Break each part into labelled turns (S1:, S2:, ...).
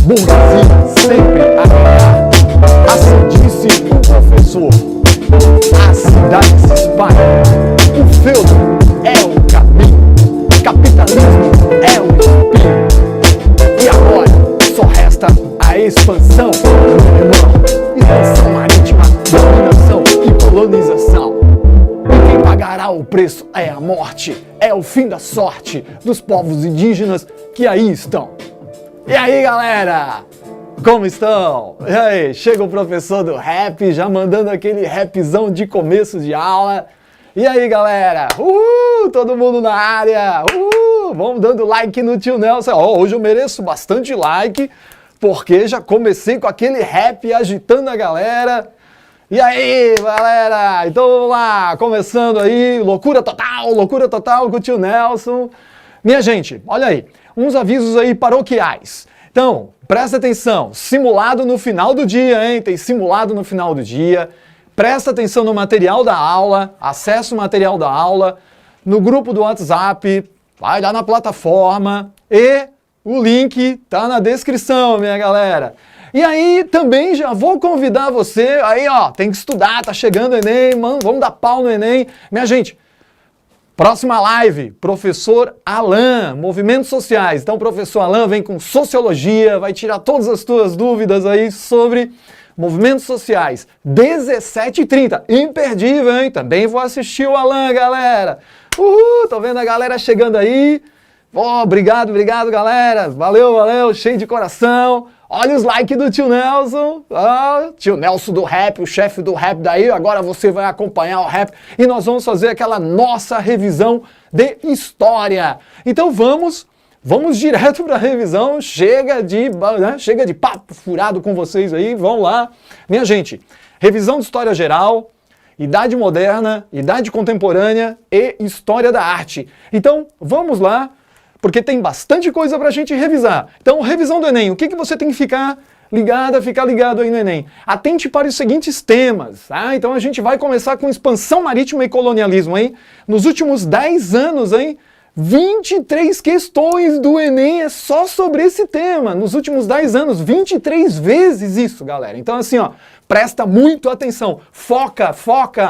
S1: burguesia sempre a ganhar. Assim disse o professor. A cidade se espalha, o feudo é o caminho, capitalismo é o espinho. E agora só resta a expansão, meu irmão. Expansão marítima, dominação e colonização. E quem pagará o preço é a morte, é o fim da sorte dos povos indígenas que aí estão. E aí, galera? Como estão? E aí, chega o professor do rap, já mandando aquele rapzão de começo de aula. E aí, galera? Uhul! Todo mundo na área! Uhul! Vamos dando like no tio Nelson. Hoje eu mereço bastante like, porque já comecei com aquele rap agitando a galera. E aí, galera? Então vamos lá, começando aí, loucura total com o tio Nelson. Minha gente, olha aí, uns avisos aí paroquiais. Então, presta atenção, simulado no final do dia, hein? Tem simulado no final do dia. Presta atenção no material da aula, acessa o material da aula no grupo do WhatsApp, vai lá na plataforma e o link tá na descrição, minha galera. E aí também já vou convidar você, aí ó, tem que estudar, tá chegando o Enem, mano, vamos dar pau no Enem. Minha gente, próxima live, professor Alan, movimentos sociais. Então, professor Alan vem com sociologia, vai tirar todas as tuas dúvidas aí sobre movimentos sociais. 17h30, imperdível, hein? Também vou assistir o Alan, galera. Uhul, tô vendo a galera chegando aí. Obrigado, galera. Valeu, cheio de coração. Olha os likes do tio Nelson, tio Nelson do rap, o chefe do rap daí, agora você vai acompanhar o rap e nós vamos fazer aquela nossa revisão de história. Então vamos direto para a revisão, chega de papo furado com vocês aí, vamos lá. Minha gente, revisão de história geral, idade moderna, idade contemporânea e história da arte. Então vamos lá, porque tem bastante coisa para a gente revisar. Então, revisão do Enem, o que você tem que ficar ligado aí no Enem? Atente para os seguintes temas, tá? Então a gente vai começar com expansão marítima e colonialismo, hein? Nos últimos 10 anos, hein? 23 questões do Enem é só sobre esse tema. Nos últimos 10 anos, 23 vezes isso, galera. Então assim, ó, presta muito atenção. Foca,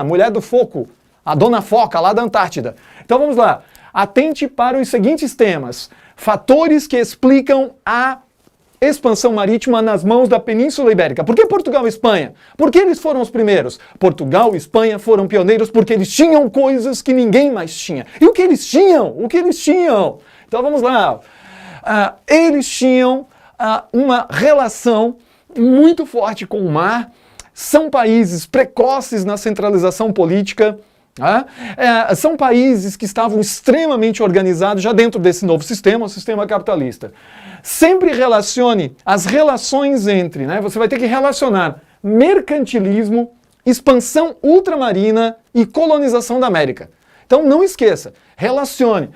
S1: mulher do foco, a dona Foca lá da Antártida. Então vamos lá. Atente para os seguintes temas. Fatores que explicam a expansão marítima nas mãos da Península Ibérica. Por que Portugal e Espanha? Porque eles foram os primeiros. Portugal e Espanha foram pioneiros porque eles tinham coisas que ninguém mais tinha. E o que eles tinham? Então vamos lá. Eles tinham uma relação muito forte com o mar. São países precoces na centralização política. São países que estavam extremamente organizados já dentro desse novo sistema, o sistema capitalista. Sempre relacione as relações entre, você vai ter que relacionar mercantilismo, expansão ultramarina e colonização da América. Então não esqueça, relacione.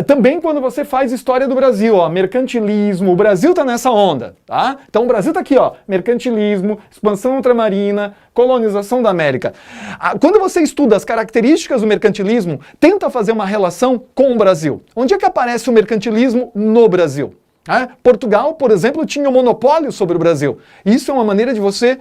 S1: Também quando você faz história do Brasil, mercantilismo, o Brasil está nessa onda, tá? Então o Brasil está aqui, mercantilismo, expansão ultramarina, colonização da América. Quando você estuda as características do mercantilismo, tenta fazer uma relação com o Brasil. Onde é que aparece o mercantilismo no Brasil? Portugal, por exemplo, tinha um monopólio sobre o Brasil. Isso é uma maneira de você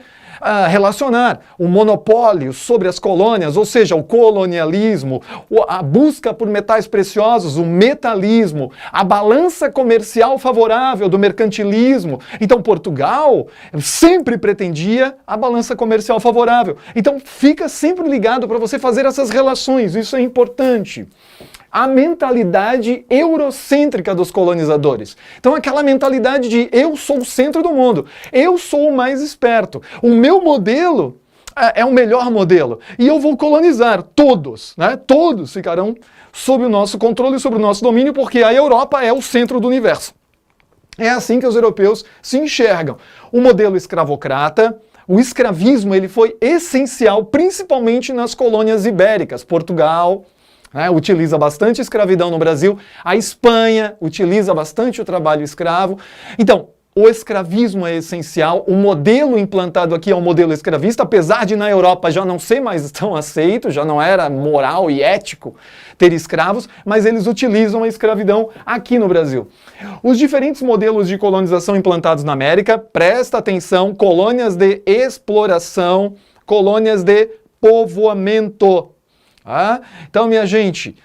S1: relacionar o monopólio sobre as colônias, ou seja, o colonialismo, a busca por metais preciosos, o metalismo, a balança comercial favorável do mercantilismo. Então Portugal sempre pretendia a balança comercial favorável. Então fica sempre ligado para você fazer essas relações, isso é importante. A mentalidade eurocêntrica dos colonizadores. Então aquela mentalidade de eu sou o centro do mundo, eu sou o mais esperto, o meu modelo é o melhor modelo e eu vou colonizar todos, Todos ficarão sob o nosso controle, sob o nosso domínio, porque a Europa é o centro do universo. É assim que os europeus se enxergam. O modelo escravocrata, o escravismo, ele foi essencial, principalmente nas colônias ibéricas, Portugal, utiliza bastante escravidão no Brasil. A Espanha utiliza bastante o trabalho escravo. Então, o escravismo é essencial, o modelo implantado aqui é um modelo escravista, apesar de na Europa já não ser mais tão aceito, já não era moral e ético ter escravos, mas eles utilizam a escravidão aqui no Brasil. Os diferentes modelos de colonização implantados na América, presta atenção, colônias de exploração, colônias de povoamento. Ah? Então, minha gente,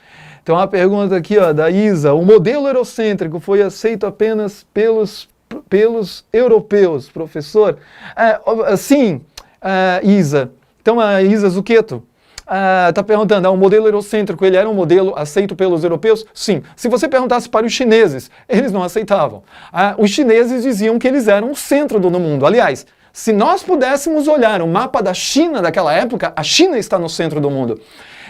S1: tem uma pergunta aqui da Isa. O modelo eurocêntrico foi aceito apenas pelos europeus, professor? Sim, Isa. Então, a Isa Zucchetto está perguntando, o modelo eurocêntrico, ele era um modelo aceito pelos europeus? Sim. Se você perguntasse para os chineses, eles não aceitavam. Os chineses diziam que eles eram o centro do mundo. Aliás, se nós pudéssemos olhar o mapa da China daquela época, a China está no centro do mundo.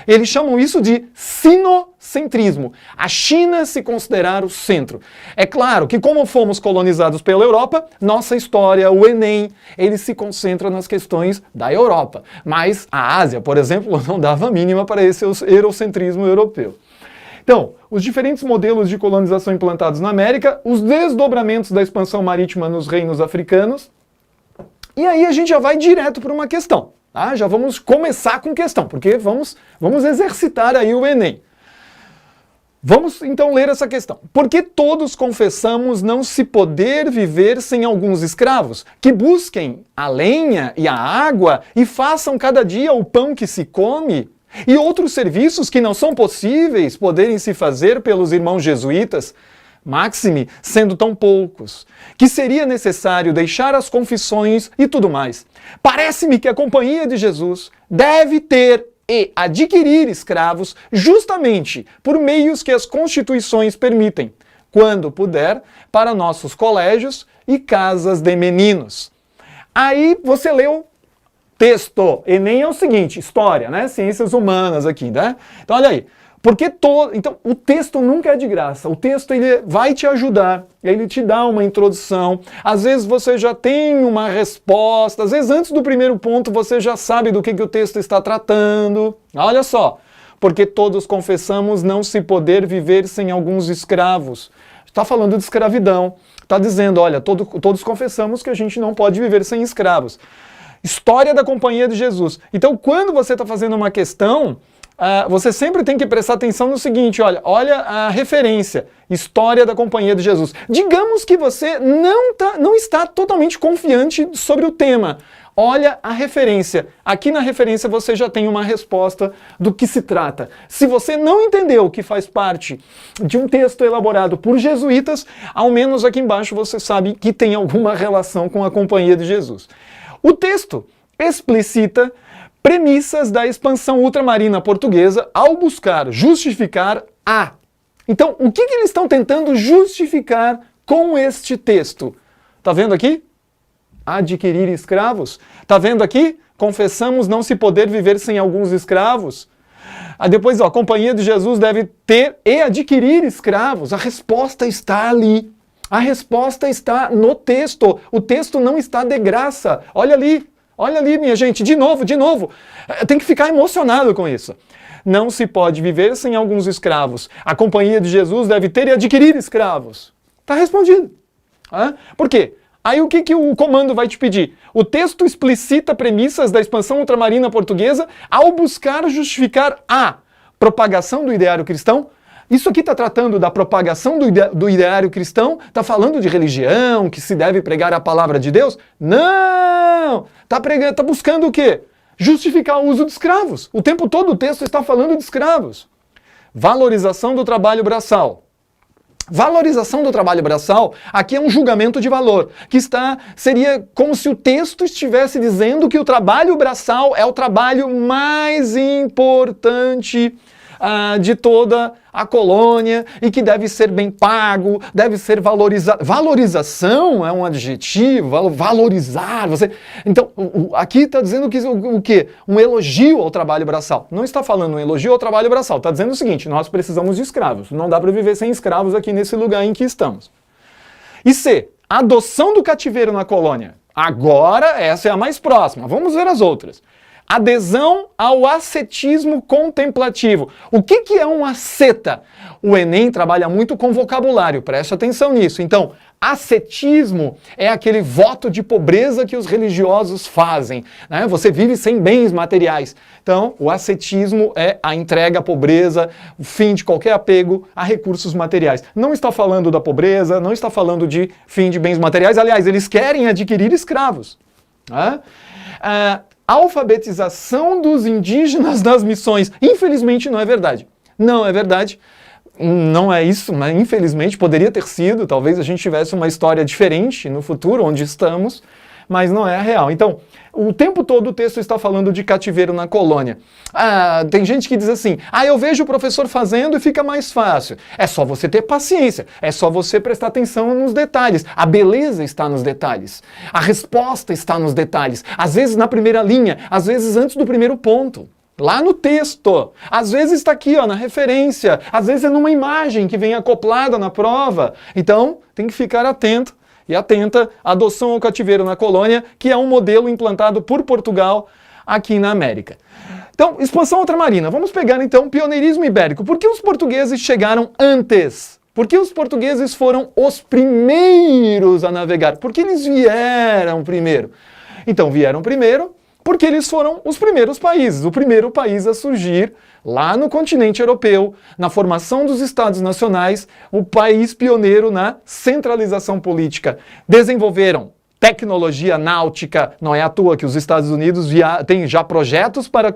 S1: Eles chamam isso de sinocentrismo. A China se considerar o centro. É claro que como fomos colonizados pela Europa, nossa história, o Enem, ele se concentra nas questões da Europa. Mas a Ásia, por exemplo, não dava a mínima para esse eurocentrismo europeu. Então, os diferentes modelos de colonização implantados na América, os desdobramentos da expansão marítima nos reinos africanos, e aí a gente já vai direto para uma questão. Tá? Já vamos começar com questão, porque vamos exercitar aí o Enem. Vamos então ler essa questão. Por que todos confessamos não se poder viver sem alguns escravos, que busquem a lenha e a água e façam cada dia o pão que se come, e outros serviços que não são possíveis poderem se fazer pelos irmãos jesuítas? Máxime, sendo tão poucos, que seria necessário deixar as confissões e tudo mais. Parece-me que a Companhia de Jesus deve ter e adquirir escravos justamente por meios que as constituições permitem, quando puder, para nossos colégios e casas de meninos. Aí você leu texto, Enem é o seguinte, história, né? Ciências humanas aqui, né? Então olha aí. Então, o texto nunca é de graça. O texto ele vai te ajudar, ele te dá uma introdução. Às vezes você já tem uma resposta, às vezes antes do primeiro ponto você já sabe do que o texto está tratando. Olha só, porque todos confessamos não se poder viver sem alguns escravos. Está falando de escravidão. Está dizendo, olha, todos confessamos que a gente não pode viver sem escravos. História da Companhia de Jesus. Então, quando você está fazendo uma questão, você sempre tem que prestar atenção no seguinte, olha a referência, História da Companhia de Jesus. Digamos que você não está totalmente confiante sobre o tema. Olha a referência. Aqui na referência você já tem uma resposta do que se trata. Se você não entendeu que faz parte de um texto elaborado por jesuítas, ao menos aqui embaixo você sabe que tem alguma relação com a Companhia de Jesus. O texto explicita premissas da expansão ultramarina portuguesa ao buscar justificar a. Então, o que eles estão tentando justificar com este texto? Tá vendo aqui? Adquirir escravos. Tá vendo aqui? Confessamos não se poder viver sem alguns escravos. Depois, a Companhia de Jesus deve ter e adquirir escravos. A resposta está ali. A resposta está no texto. O texto não está de graça. Olha ali, minha gente, de novo. Tem que ficar emocionado com isso. Não se pode viver sem alguns escravos. A Companhia de Jesus deve ter e adquirir escravos. Está respondido. Por quê? Aí o que o comando vai te pedir? O texto explicita premissas da expansão ultramarina portuguesa ao buscar justificar a propagação do ideário cristão. Isso aqui está tratando da propagação do ideário cristão? Está falando de religião, que se deve pregar a palavra de Deus? Não! Está buscando o quê? Justificar o uso de escravos. O tempo todo o texto está falando de escravos. Valorização do trabalho braçal. Valorização do trabalho braçal, aqui é um julgamento de valor, seria como se o texto estivesse dizendo que o trabalho braçal é o trabalho mais importante de toda a colônia e que deve ser bem pago, deve ser valorizado. Valorização é um adjetivo, valorizar. Então, aqui está dizendo que o quê? Um elogio ao trabalho braçal. Não está falando um elogio ao trabalho braçal, está dizendo o seguinte, nós precisamos de escravos, não dá para viver sem escravos aqui nesse lugar em que estamos. E C, adoção do cativeiro na colônia. Agora, essa é a mais próxima, vamos ver as outras. Adesão ao ascetismo contemplativo. O que é um asceta? O Enem trabalha muito com vocabulário, preste atenção nisso. Então, Ascetismo é aquele voto de pobreza que os religiosos fazem, né? Você vive sem bens materiais. Então, o ascetismo é a entrega à pobreza, o fim de qualquer apego a recursos materiais. Não está falando da pobreza, não está falando de fim de bens materiais. Aliás, eles querem adquirir escravos, né? Alfabetização dos indígenas das missões. Infelizmente, não é verdade. Não é verdade. Não é isso, mas infelizmente poderia ter sido, talvez a gente tivesse uma história diferente no futuro, onde estamos, mas não é a real. Então, o tempo todo o texto está falando de cativeiro na colônia. Tem gente que diz assim, eu vejo o professor fazendo e fica mais fácil. É só você ter paciência, é só você prestar atenção nos detalhes. A beleza está nos detalhes, a resposta está nos detalhes. Às vezes na primeira linha, às vezes antes do primeiro ponto. Lá no texto, às vezes está aqui na referência, às vezes é numa imagem que vem acoplada na prova. Então, tem que ficar atento e atenta à adoção ao cativeiro na colônia, que é um modelo implantado por Portugal aqui na América. Então, expansão ultramarina. Vamos pegar então pioneirismo ibérico. Por que os portugueses chegaram antes? Por que os portugueses foram os primeiros a navegar? Por que eles vieram primeiro? Então, vieram primeiro porque eles foram os primeiros países, o primeiro país a surgir lá no continente europeu, na formação dos estados nacionais, o país pioneiro na centralização política. Desenvolveram tecnologia náutica, não é à toa que os Estados Unidos têm já projetos para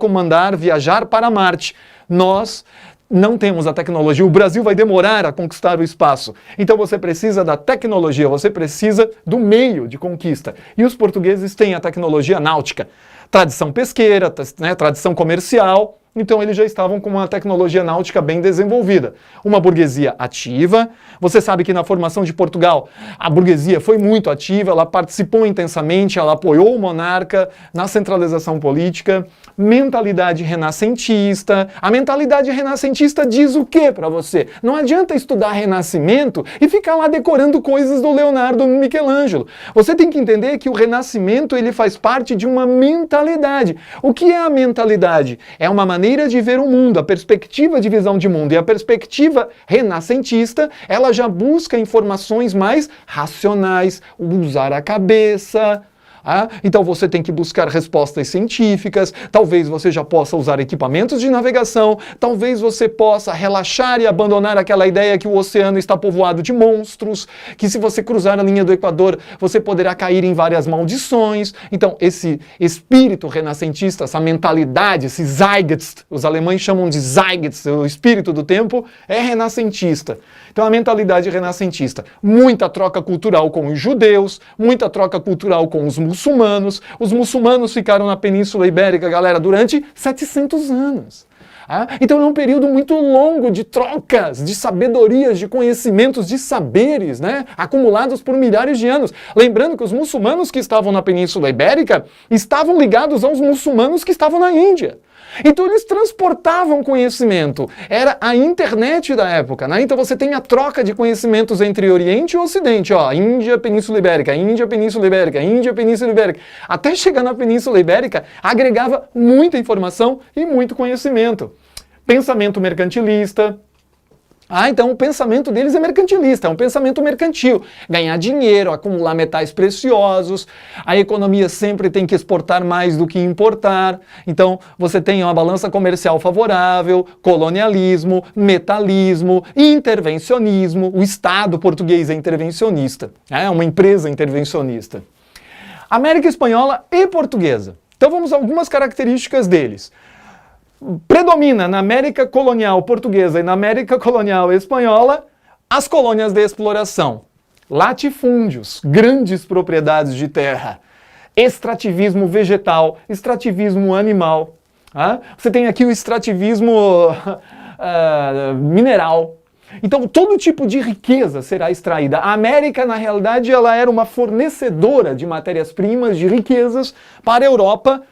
S1: viajar para Marte. Nós não temos a tecnologia, o Brasil vai demorar a conquistar o espaço. Então você precisa da tecnologia, você precisa do meio de conquista. E os portugueses têm a tecnologia náutica. Tradição pesqueira, né, tradição comercial, então eles já estavam com uma tecnologia náutica bem desenvolvida. Uma burguesia ativa. Você sabe que na formação de Portugal a burguesia foi muito ativa, ela participou intensamente, ela apoiou o monarca na centralização política. Mentalidade renascentista. A mentalidade renascentista diz o quê para você? Não adianta estudar Renascimento e ficar lá decorando coisas do Leonardo Michelangelo. Você tem que entender que o Renascimento ele faz parte de uma mentalidade. O que é a mentalidade? É uma maneira de ver o mundo, a perspectiva de visão de mundo. E a perspectiva renascentista, ela já busca informações mais racionais, usar a cabeça. Então você tem que buscar respostas científicas, talvez você já possa usar equipamentos de navegação, talvez você possa relaxar e abandonar aquela ideia que o oceano está povoado de monstros, que se você cruzar a linha do Equador, você poderá cair em várias maldições. Então esse espírito renascentista, essa mentalidade, esse Zeitgeist, os alemães chamam de Zeitgeist, o espírito do tempo, é renascentista. Então a mentalidade renascentista, muita troca cultural com os judeus, muita troca cultural com os muçulmanos. Os muçulmanos ficaram na Península Ibérica, galera, durante 700 anos. Então é um período muito longo de trocas, de sabedorias, de conhecimentos, de saberes, né, acumulados por milhares de anos. Lembrando que os muçulmanos que estavam na Península Ibérica estavam ligados aos muçulmanos que estavam na Índia. Então eles transportavam conhecimento. Era a internet da época, né? Então você tem a troca de conhecimentos entre Oriente e Ocidente. Índia, Península Ibérica, Índia, Península Ibérica, Índia, Península Ibérica. Até chegar na Península Ibérica, agregava muita informação e muito conhecimento. Pensamento mercantilista. Então o pensamento deles é mercantilista, é um pensamento mercantil. Ganhar dinheiro, acumular metais preciosos, a economia sempre tem que exportar mais do que importar. Então você tem uma balança comercial favorável, colonialismo, metalismo, intervencionismo. O Estado português é intervencionista, é uma empresa intervencionista. América Espanhola e Portuguesa. Então vamos a algumas características deles. Predomina na América colonial portuguesa e na América colonial espanhola as colônias de exploração, latifúndios, grandes propriedades de terra, extrativismo vegetal, extrativismo animal. Você tem aqui o extrativismo mineral. Então todo tipo de riqueza será extraída. A América, na realidade, ela era uma fornecedora de matérias-primas, de riquezas para a Europa,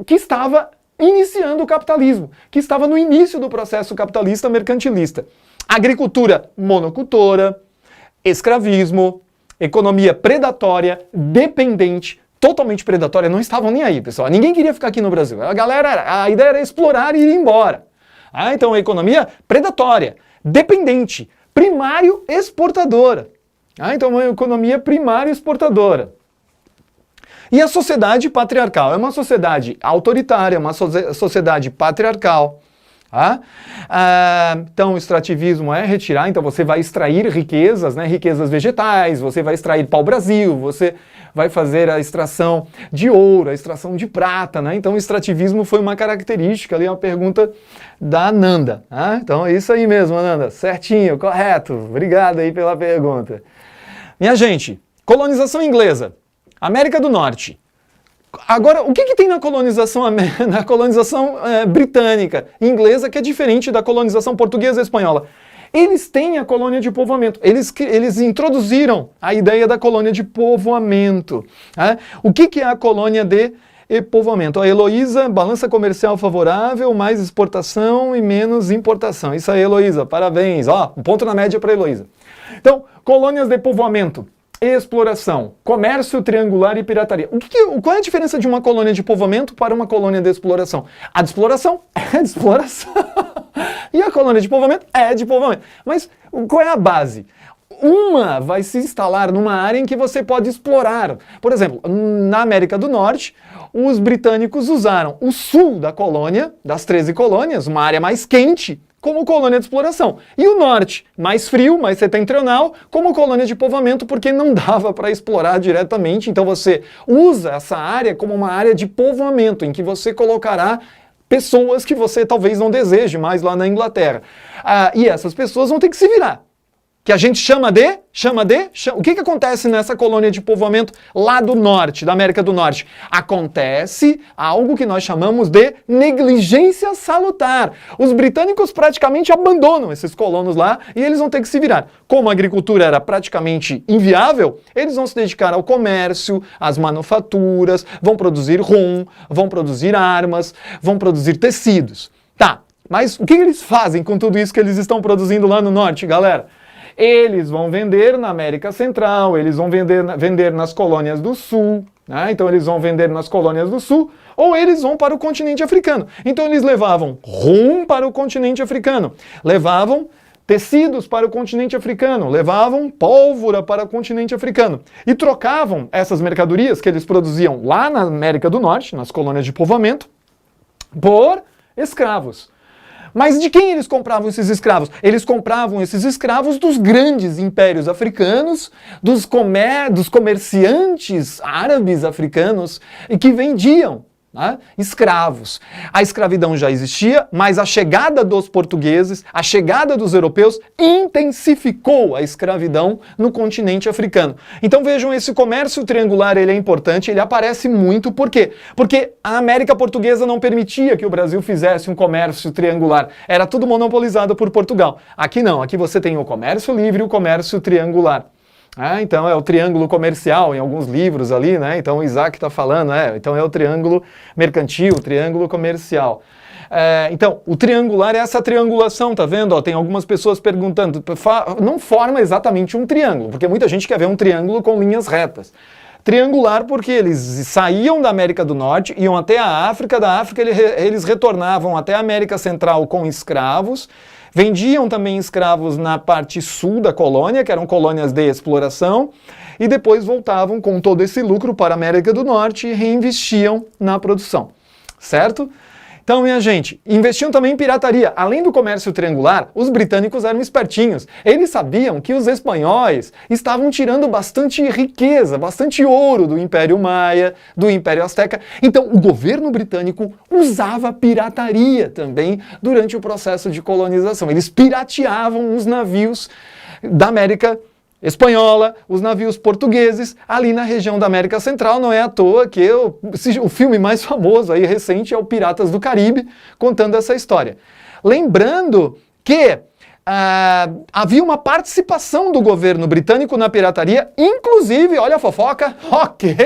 S1: que estava iniciando o capitalismo, que estava no início do processo capitalista mercantilista. Agricultura monocultora, escravismo, economia predatória, dependente, totalmente predatória, não estavam nem aí, pessoal. Ninguém queria ficar aqui no Brasil. A ideia era explorar e ir embora. Então a economia predatória, dependente, primário exportadora. Então, uma economia primária exportadora. E a sociedade patriarcal é uma sociedade autoritária, uma sociedade patriarcal. Então, o extrativismo é retirar, então você vai extrair riquezas, né, riquezas vegetais, você vai extrair pau-brasil, você vai fazer a extração de ouro, a extração de prata, né? Então, o extrativismo foi uma característica, ali uma pergunta da Ananda. Então, é isso aí mesmo, Ananda, certinho, correto, obrigado aí pela pergunta. Minha gente, colonização inglesa, América do Norte. Agora, o que tem na colonização britânica, inglesa, que é diferente da colonização portuguesa e espanhola? Eles têm a colônia de povoamento. Eles introduziram a ideia da colônia de povoamento. O que é a colônia de povoamento? A Heloísa, balança comercial favorável, mais exportação e menos importação. Isso aí, Heloísa, parabéns. Um ponto na média para a Heloísa. Então, colônias de povoamento. Exploração, comércio triangular e pirataria. Qual é a diferença de uma colônia de povoamento para uma colônia de exploração? A de exploração é de exploração. E a colônia de povoamento é de povoamento. Mas qual é a base? Uma vai se instalar numa área em que você pode explorar. Por exemplo, na América do Norte, os britânicos usaram o sul da colônia, das 13 colônias, uma área mais quente, como colônia de exploração. E o norte, mais frio, mais setentrional, como colônia de povoamento, porque não dava para explorar diretamente. Então você usa essa área como uma área de povoamento, em que você colocará pessoas que você talvez não deseje mais lá na Inglaterra. E essas pessoas vão ter que se virar. Que a gente chama de... O que acontece nessa colônia de povoamento lá do norte, da América do Norte? Acontece algo que nós chamamos de negligência salutar. Os britânicos praticamente abandonam esses colonos lá e eles vão ter que se virar. Como a agricultura era praticamente inviável, eles vão se dedicar ao comércio, às manufaturas, vão produzir rum, vão produzir armas, vão produzir tecidos. Tá, mas o que eles fazem com tudo isso que eles estão produzindo lá no norte, galera? Eles vão vender na América Central, eles vão vender nas colônias do Sul, então eles vão vender nas colônias do Sul, ou eles vão para o continente africano. Então eles levavam rum para o continente africano, levavam tecidos para o continente africano, levavam pólvora para o continente africano e trocavam essas mercadorias que eles produziam lá na América do Norte, nas colônias de povoamento, por escravos. Mas de quem eles compravam esses escravos? Eles compravam esses escravos dos grandes impérios africanos, dos comerciantes árabes africanos, e que vendiam escravos. A escravidão já existia, mas a chegada dos portugueses, a chegada dos europeus, intensificou a escravidão no continente africano. Então vejam, esse comércio triangular ele é importante, ele aparece muito, por quê? Porque a América portuguesa não permitia que o Brasil fizesse um comércio triangular, era tudo monopolizado por Portugal. Aqui não, aqui você tem o comércio livre e o comércio triangular. Então é o triângulo comercial em alguns livros ali, né? Então o Isaac está falando, então é o triângulo mercantil, o triângulo comercial. Então, o triangular é essa triangulação, tá vendo? Tem algumas pessoas perguntando, não forma exatamente um triângulo, porque muita gente quer ver um triângulo com linhas retas. Triangular porque eles saíam da América do Norte, iam até a África, da África eles retornavam até a América Central com escravos, vendiam também escravos na parte sul da colônia, que eram colônias de exploração, e depois voltavam com todo esse lucro para a América do Norte e reinvestiam na produção, certo? Então, minha gente, investiam também em pirataria. Além do comércio triangular, os britânicos eram espertinhos. Eles sabiam que os espanhóis estavam tirando bastante riqueza, bastante ouro do Império Maia, do Império Azteca. Então, o governo britânico usava pirataria também durante o processo de colonização. Eles pirateavam os navios da América espanhola, os navios portugueses, ali na região da América Central. Não é à toa que o filme mais famoso aí, recente, é o Piratas do Caribe, contando essa história. Lembrando que havia uma participação do governo britânico na pirataria, inclusive, olha a fofoca, ok,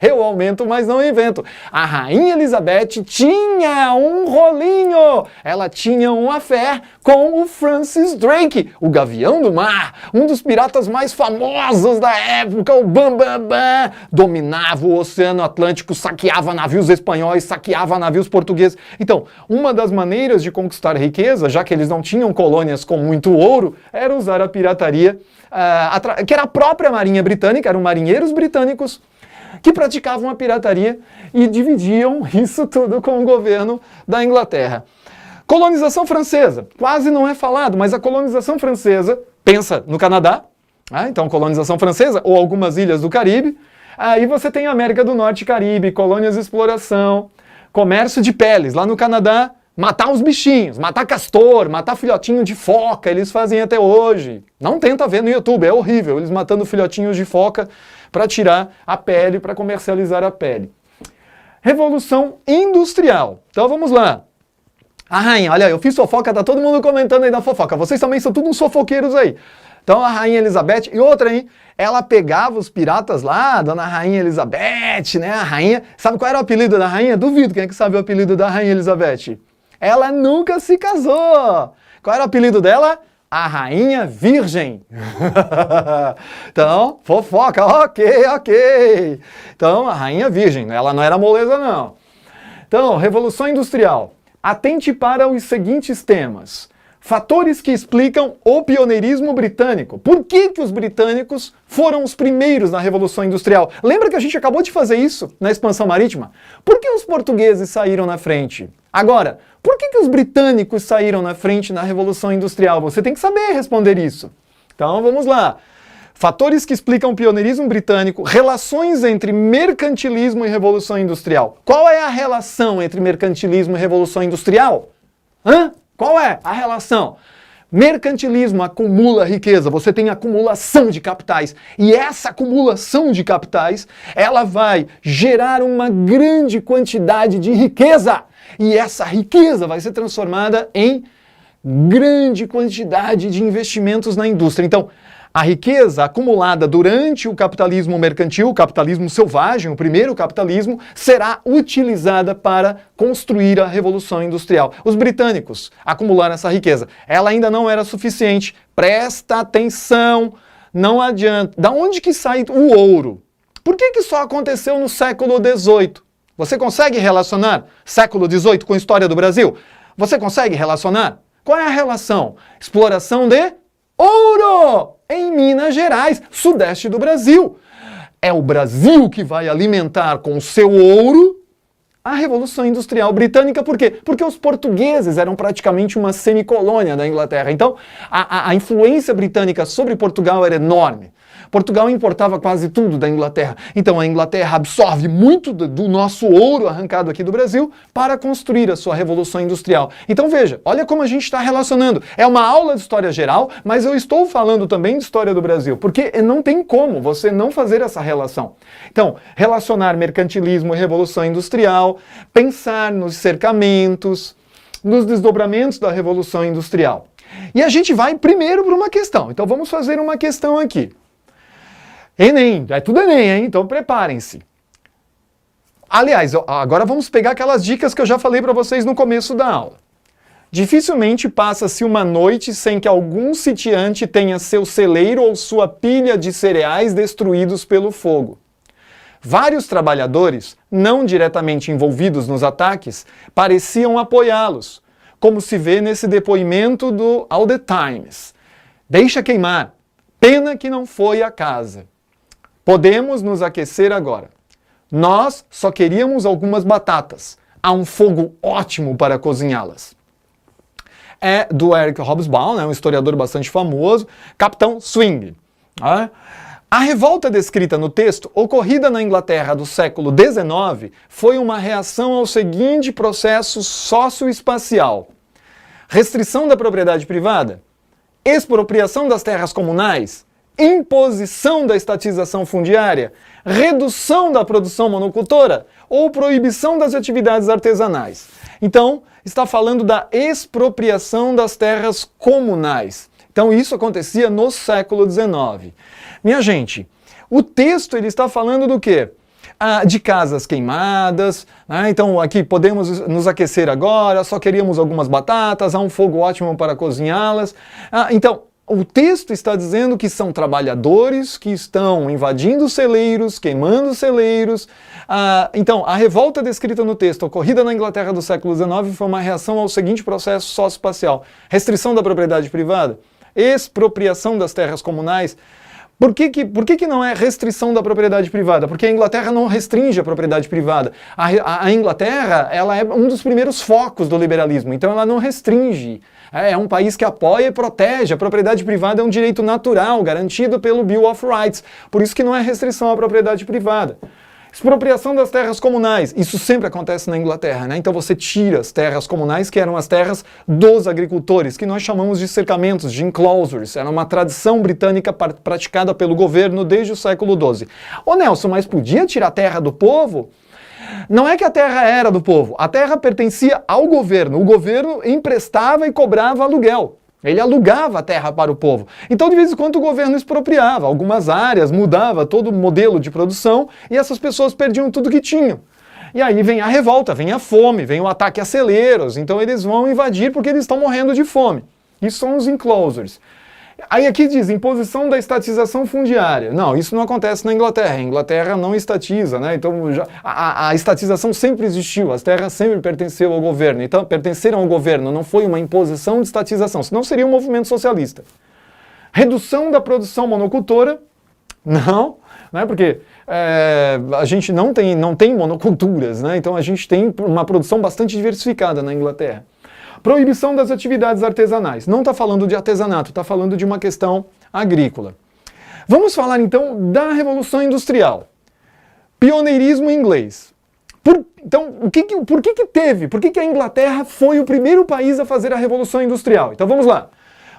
S1: eu aumento, mas não invento. A Rainha Elizabeth tinha um rolinho, ela tinha um affair com o Francis Drake, o Gavião do Mar, um dos piratas mais famosos da época, o Bambambam, dominava o Oceano Atlântico, saqueava navios espanhóis, saqueava navios portugueses. Então, uma das maneiras de conquistar riqueza, já que eles não tinham tinham colônias com muito ouro, era usar a pirataria, que era a própria Marinha Britânica, eram marinheiros britânicos que praticavam a pirataria e dividiam isso tudo com o governo da Inglaterra. Colonização francesa, quase não é falado, mas a colonização francesa, pensa no Canadá, então colonização francesa, ou algumas ilhas do Caribe, aí você tem a América do Norte e Caribe, colônias de exploração, comércio de peles, lá no Canadá, matar os bichinhos, matar castor, matar filhotinho de foca, eles fazem até hoje. Não tenta ver no YouTube, é horrível, eles matando filhotinhos de foca para tirar a pele, para comercializar a pele. Revolução Industrial, então vamos lá. A rainha, olha, eu fiz fofoca, tá todo mundo comentando aí da fofoca. Vocês também são todos uns fofoqueiros aí. Então a Rainha Elizabeth, e outra aí, ela pegava os piratas lá, Dona Rainha Elizabeth, né? A rainha, sabe qual era o apelido da rainha? Duvido, quem é que sabe o apelido da Rainha Elizabeth? Ela nunca se casou. Qual era o apelido dela? A Rainha Virgem. Então, fofoca, ok. Então, a Rainha Virgem, ela não era moleza não. Então, Revolução Industrial. Atente para os seguintes temas. Fatores que explicam o pioneirismo britânico. Por que os britânicos foram os primeiros na Revolução Industrial? Lembra que a gente acabou de fazer isso na expansão marítima? Por que os portugueses saíram na frente? Agora, por que os britânicos saíram na frente na Revolução Industrial? Você tem que saber responder isso. Então vamos lá. Fatores que explicam o pioneirismo britânico, relações entre mercantilismo e Revolução Industrial. Qual é a relação entre mercantilismo e Revolução Industrial? Qual é a relação? Mercantilismo acumula riqueza, você tem acumulação de capitais. E essa acumulação de capitais, ela vai gerar uma grande quantidade de riqueza. E essa riqueza vai ser transformada em grande quantidade de investimentos na indústria. Então, a riqueza acumulada durante o capitalismo mercantil, o capitalismo selvagem, o primeiro capitalismo, será utilizada para construir a Revolução Industrial. Os britânicos acumularam essa riqueza. Ela ainda não era suficiente. Presta atenção, não adianta. Da onde que sai o ouro? Por que só aconteceu no século XVIII? Você consegue relacionar século XVIII com a história do Brasil? Você consegue relacionar? Qual é a relação? Exploração de ouro em Minas Gerais, sudeste do Brasil. É o Brasil que vai alimentar com o seu ouro a Revolução Industrial Britânica. Por quê? Porque os portugueses eram praticamente uma semicolônia da Inglaterra. Então, a influência britânica sobre Portugal era enorme. Portugal importava quase tudo da Inglaterra. Então a Inglaterra absorve muito do nosso ouro arrancado aqui do Brasil para construir a sua Revolução Industrial. Então veja, olha como a gente está relacionando. É uma aula de história geral, mas eu estou falando também de história do Brasil, porque não tem como você não fazer essa relação. Então, relacionar mercantilismo e Revolução Industrial, pensar nos cercamentos, nos desdobramentos da Revolução Industrial. E a gente vai primeiro para uma questão. Então vamos fazer uma questão aqui. Enem, é tudo Enem, hein? Então preparem-se. Aliás, agora vamos pegar aquelas dicas que eu já falei para vocês no começo da aula. Dificilmente passa-se uma noite sem que algum sitiante tenha seu celeiro ou sua pilha de cereais destruídos pelo fogo. Vários trabalhadores, não diretamente envolvidos nos ataques, pareciam apoiá-los, como se vê nesse depoimento do All the Times. Deixa queimar, pena que não foi a casa. Podemos nos aquecer agora. Nós só queríamos algumas batatas. Há um fogo ótimo para cozinhá-las. É do Eric Hobsbawm, um historiador bastante famoso, Capitão Swing. A revolta descrita no texto, ocorrida na Inglaterra do século XIX, foi uma reação ao seguinte processo socioespacial: restrição da propriedade privada, expropriação das terras comunais, imposição da estatização fundiária, redução da produção monocultora ou proibição das atividades artesanais. Então, está falando da expropriação das terras comunais. Então, isso acontecia no século XIX. Minha gente, o texto ele está falando do quê? De casas queimadas, né? Então aqui podemos nos aquecer agora, só queríamos algumas batatas, há um fogo ótimo para cozinhá-las. Então, o texto está dizendo que são trabalhadores que estão invadindo celeiros, queimando celeiros. Então, a revolta descrita no texto, ocorrida na Inglaterra do século XIX, foi uma reação ao seguinte processo socioespacial: restrição da propriedade privada, expropriação das terras comunais. Por que não é restrição da propriedade privada? Porque a Inglaterra não restringe a propriedade privada. A Inglaterra, ela é um dos primeiros focos do liberalismo, então ela não restringe. É um país que apoia e protege. A propriedade privada é um direito natural, garantido pelo Bill of Rights. Por isso que não é restrição à propriedade privada. Expropriação das terras comunais. Isso sempre acontece na Inglaterra, né? Então você tira as terras comunais, que eram as terras dos agricultores, que nós chamamos de cercamentos, de enclosures. Era uma tradição britânica praticada pelo governo desde o século XII. Ô Nelson, mas podia tirar a terra do povo? Não é que a terra era do povo, a terra pertencia ao governo. O governo emprestava e cobrava aluguel. Ele alugava a terra para o povo. Então, de vez em quando, o governo expropriava algumas áreas, mudava todo o modelo de produção e essas pessoas perdiam tudo que tinham. E aí vem a revolta, vem a fome, vem o ataque a celeiros. Então, eles vão invadir porque eles estão morrendo de fome. Isso são os enclosures. Aí aqui diz, imposição da estatização fundiária. Não, isso não acontece na Inglaterra. A Inglaterra não estatiza, né? Então a estatização sempre existiu, as terras sempre pertenceram ao governo. Então pertenceram ao governo, não foi uma imposição de estatização, senão seria um movimento socialista. Redução da produção monocultora. Não, né? Porque a gente não tem monoculturas, né? Então a gente tem uma produção bastante diversificada na Inglaterra. Proibição das atividades artesanais. Não está falando de artesanato, está falando de uma questão agrícola. Vamos falar então da Revolução Industrial. Pioneirismo inglês. Então, por que a Inglaterra foi o primeiro país a fazer a Revolução Industrial? Então vamos lá.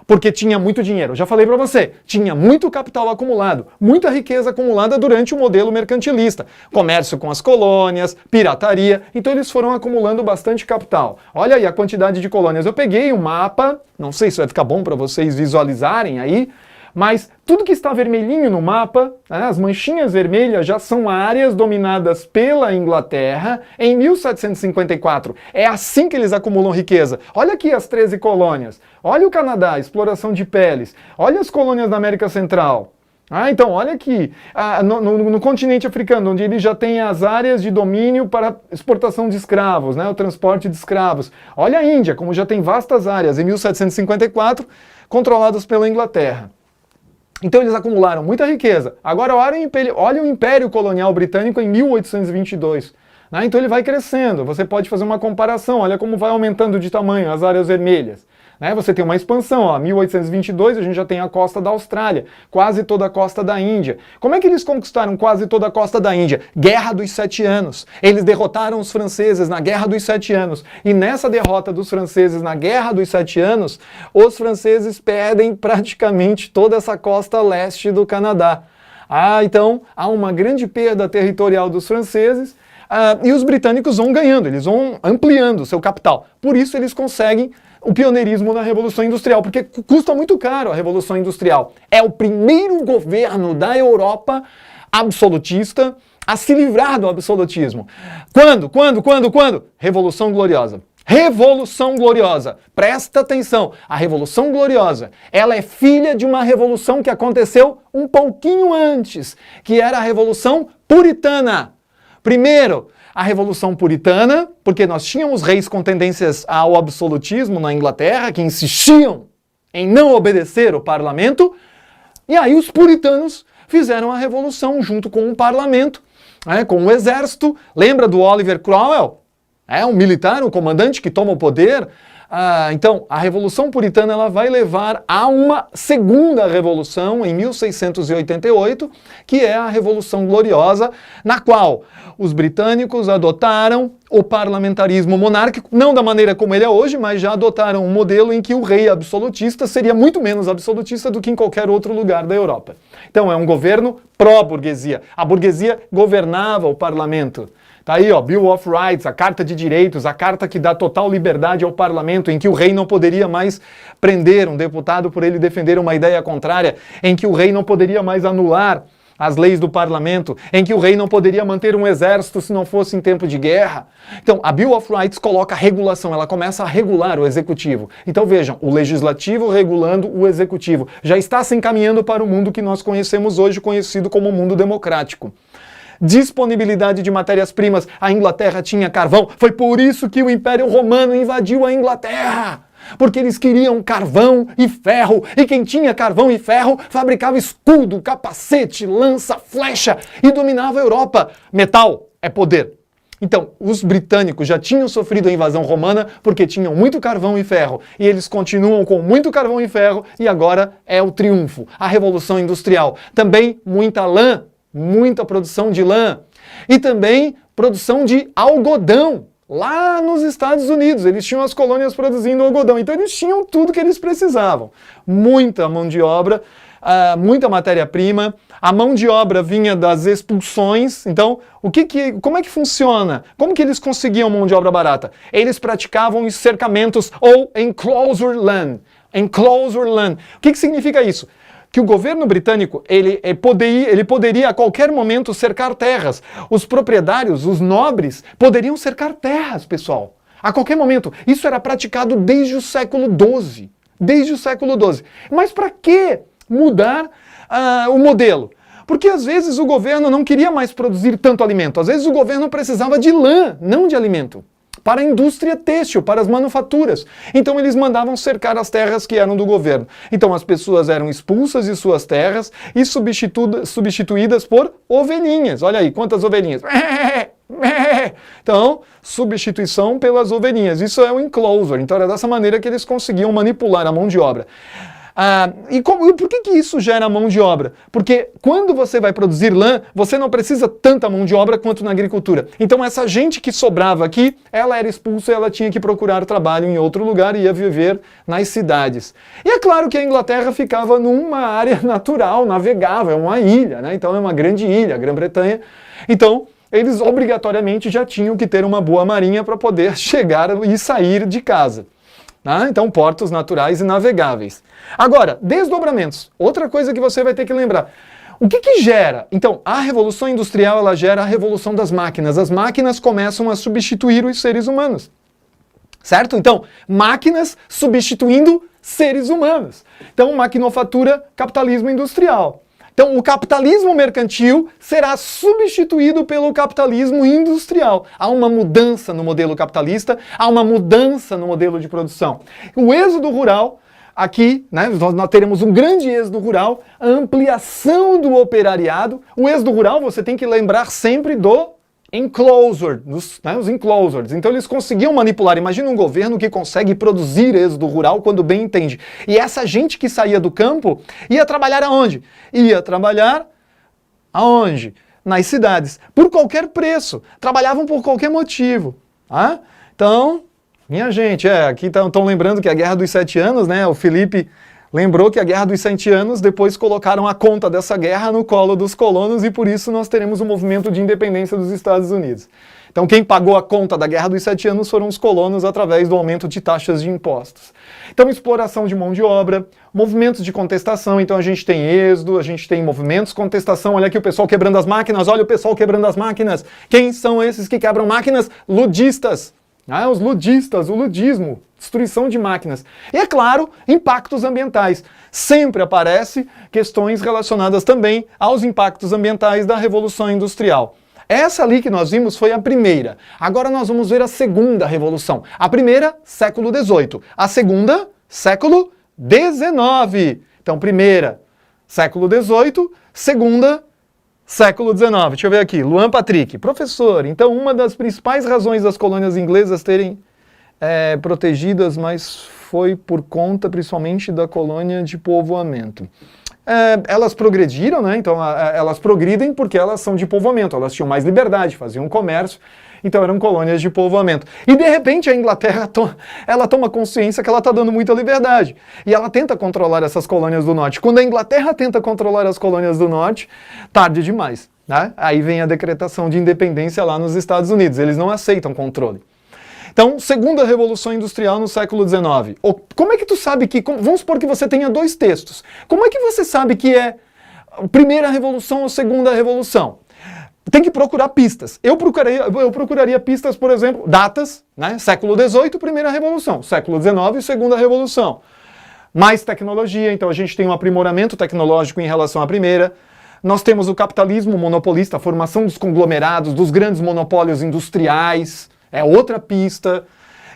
S1: Porque tinha muito dinheiro. Já falei para você, tinha muito capital acumulado, muita riqueza acumulada durante o modelo mercantilista. Comércio com as colônias, pirataria, então eles foram acumulando bastante capital. Olha aí a quantidade de colônias. Eu peguei um mapa, não sei se vai ficar bom para vocês visualizarem aí, mas tudo que está vermelhinho no mapa, né, as manchinhas vermelhas já são áreas dominadas pela Inglaterra em 1754. É assim que eles acumulam riqueza. Olha aqui as 13 colônias. Olha o Canadá, exploração de peles. Olha as colônias da América Central. Então, olha aqui, no continente africano, onde ele já tem as áreas de domínio para exportação de escravos, né, o transporte de escravos. Olha a Índia, como já tem vastas áreas, em 1754, controladas pela Inglaterra. Então eles acumularam muita riqueza. Agora olha o Império Colonial Britânico em 1822. Né? Então ele vai crescendo. Você pode fazer uma comparação. Olha como vai aumentando de tamanho as áreas vermelhas. Né? Você tem uma expansão. 1822 a gente já tem a costa da Austrália, quase toda a costa da Índia. Como é que eles conquistaram quase toda a costa da Índia? Guerra dos 7 anos. Eles derrotaram os franceses na Guerra dos 7 anos. E nessa derrota dos franceses na Guerra dos 7 anos, os franceses perdem praticamente toda essa costa leste do Canadá. Então há uma grande perda territorial dos franceses. E os britânicos vão ganhando, eles vão ampliando o seu capital. Por isso eles conseguem o pioneirismo na Revolução Industrial, porque custa muito caro a Revolução Industrial. É o primeiro governo da Europa absolutista a se livrar do absolutismo. Quando? Revolução Gloriosa. Revolução Gloriosa. Presta atenção, a Revolução Gloriosa, ela é filha de uma revolução que aconteceu um pouquinho antes, que era a Revolução Puritana. Primeiro, a Revolução Puritana, porque nós tínhamos reis com tendências ao absolutismo na Inglaterra, que insistiam em não obedecer o parlamento, e aí os puritanos fizeram a revolução junto com o parlamento, com o exército. Lembra do Oliver Cromwell? Um militar, um comandante que toma o poder. Então, a Revolução Puritana ela vai levar a uma segunda revolução em 1688, que é a Revolução Gloriosa, na qual os britânicos adotaram o parlamentarismo monárquico, não da maneira como ele é hoje, mas já adotaram um modelo em que o rei absolutista seria muito menos absolutista do que em qualquer outro lugar da Europa. Então, é um governo pró-burguesia. A burguesia governava o parlamento. Tá aí, Bill of Rights, a Carta de Direitos, a carta que dá total liberdade ao parlamento, em que o rei não poderia mais prender um deputado por ele defender uma ideia contrária, em que o rei não poderia mais anular as leis do parlamento, em que o rei não poderia manter um exército se não fosse em tempo de guerra. Então, a Bill of Rights coloca regulação, ela começa a regular o executivo. Então vejam, o legislativo regulando o executivo. Já está se encaminhando para o mundo que nós conhecemos hoje, conhecido como mundo democrático. Disponibilidade de matérias-primas. A Inglaterra tinha carvão, foi por isso que o Império Romano invadiu a Inglaterra. Porque eles queriam carvão e ferro, e quem tinha carvão e ferro fabricava escudo, capacete, lança, flecha e dominava a Europa. Metal é poder. Então, os britânicos já tinham sofrido a invasão romana porque tinham muito carvão e ferro, e eles continuam com muito carvão e ferro, e agora é o triunfo, a Revolução Industrial. Também muita lã, muita produção de lã, e também produção de algodão. Lá nos Estados Unidos, eles tinham as colônias produzindo algodão, então eles tinham tudo que eles precisavam. Muita mão de obra, muita matéria-prima, a mão de obra vinha das expulsões. Então, como é que funciona? Como que eles conseguiam mão de obra barata? Eles praticavam cercamentos ou enclosure land. Enclosure land. O que significa isso? Que o governo britânico ele poderia a qualquer momento cercar terras. Os proprietários, os nobres, poderiam cercar terras, pessoal. A qualquer momento. Isso era praticado desde o século XII. Desde o século XII. Mas para que mudar o modelo? Porque às vezes o governo não queria mais produzir tanto alimento. Às vezes o governo precisava de lã, não de alimento. Para a indústria têxtil, para as manufaturas. Então eles mandavam cercar as terras que eram do governo. Então as pessoas eram expulsas de suas terras e substituídas por ovelhinhas. Olha aí, quantas ovelhinhas. Então, substituição pelas ovelhinhas. Isso é o enclosure. Então era dessa maneira que eles conseguiam manipular a mão de obra. E por que isso gera mão de obra? Porque quando você vai produzir lã, você não precisa tanta mão de obra quanto na agricultura. Então essa gente que sobrava aqui, ela era expulsa e ela tinha que procurar trabalho em outro lugar e ia viver nas cidades. E é claro que a Inglaterra ficava numa área natural, navegável, é uma ilha, né? Então é uma grande ilha, a Grã-Bretanha. Então eles obrigatoriamente já tinham que ter uma boa marinha para poder chegar e sair de casa. Então, portos naturais e navegáveis. Agora, desdobramentos. Outra coisa que você vai ter que lembrar. O que gera? Então, a Revolução Industrial, ela gera a revolução das máquinas. As máquinas começam a substituir os seres humanos. Certo? Então, máquinas substituindo seres humanos. Então, maquinofatura, capitalismo industrial. Então, o capitalismo mercantil será substituído pelo capitalismo industrial. Há uma mudança no modelo capitalista, há uma mudança no modelo de produção. O êxodo rural, aqui, né, nós teremos um grande êxodo rural, a ampliação do operariado. O êxodo rural, você tem que lembrar sempre do enclosure, os enclosures. Então eles conseguiam manipular. Imagina um governo que consegue produzir êxodo rural quando bem entende. E essa gente que saía do campo ia trabalhar aonde? Ia trabalhar aonde? Nas cidades. Por qualquer preço. Trabalhavam por qualquer motivo. Então, minha gente, aqui estão lembrando que a Guerra dos 7 Anos, né? O Felipe lembrou que a Guerra dos 100 Anos, depois colocaram a conta dessa guerra no colo dos colonos e por isso nós teremos o movimento de independência dos Estados Unidos. Então quem pagou a conta da Guerra dos 7 Anos foram os colonos através do aumento de taxas de impostos. Então exploração de mão de obra, movimentos de contestação, então a gente tem êxodo, a gente tem movimentos de contestação, olha aqui o pessoal quebrando as máquinas, olha o pessoal quebrando as máquinas. Quem são esses que quebram máquinas? Ludistas. Os ludistas, o ludismo, destruição de máquinas. E é claro, impactos ambientais. Sempre aparecem questões relacionadas também aos impactos ambientais da Revolução Industrial. Essa ali que nós vimos foi a primeira. Agora nós vamos ver a segunda revolução. A primeira, século XVIII. A segunda, século XIX. Então, primeira, século XVIII. Segunda, século XIX. Deixa eu ver aqui. Luan Patrick. Professor, então uma das principais razões das colônias inglesas terem protegidas, mas foi por conta principalmente da colônia de povoamento. Elas progrediram, né? Então elas progridem porque elas são de povoamento, elas tinham mais liberdade, faziam comércio, então eram colônias de povoamento. E de repente a Inglaterra ela toma consciência que ela está dando muita liberdade, e ela tenta controlar essas colônias do norte. Quando a Inglaterra tenta controlar as colônias do norte, tarde demais, né? Aí vem a decretação de independência lá nos Estados Unidos, eles não aceitam controle. Então, segunda Revolução Industrial no século XIX. Como é que tu sabe que... Vamos supor que você tenha dois textos. Como é que você sabe que é Primeira revolução ou segunda revolução? Tem que procurar pistas. Eu procuraria pistas, por exemplo, datas, né? Século XVIII, primeira revolução. Século XIX, segunda revolução. Mais tecnologia, então a gente tem um aprimoramento tecnológico em relação à primeira. Nós temos o capitalismo monopolista, a formação dos conglomerados, dos grandes monopólios industriais, é outra pista.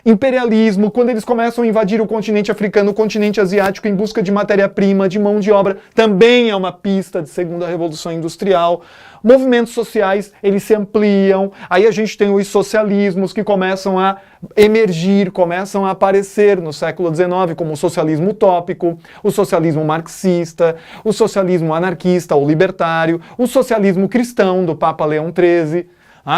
S1: Imperialismo, quando eles começam a invadir o continente africano, o continente asiático em busca de matéria-prima, de mão de obra, também é uma pista de segunda revolução industrial. Movimentos sociais, eles se ampliam, aí a gente tem os socialismos que começam a emergir, começam a aparecer no século XIX, como o socialismo utópico, o socialismo marxista, o socialismo anarquista ou libertário, o socialismo cristão do Papa Leão XIII.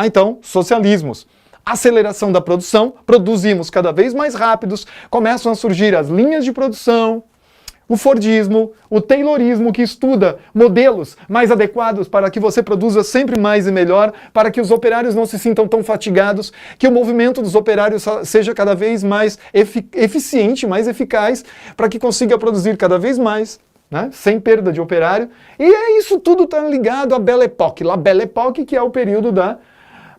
S1: Então, socialismos. Aceleração da produção, produzimos cada vez mais rápidos, começam a surgir as linhas de produção, o Fordismo, o Taylorismo, que estuda modelos mais adequados para que você produza sempre mais e melhor, para que os operários não se sintam tão fatigados, que o movimento dos operários seja cada vez mais eficiente, mais eficaz, para que consiga produzir cada vez mais, né, sem perda de operário. E isso tudo está ligado à Belle Époque, La Belle Époque, que é o período da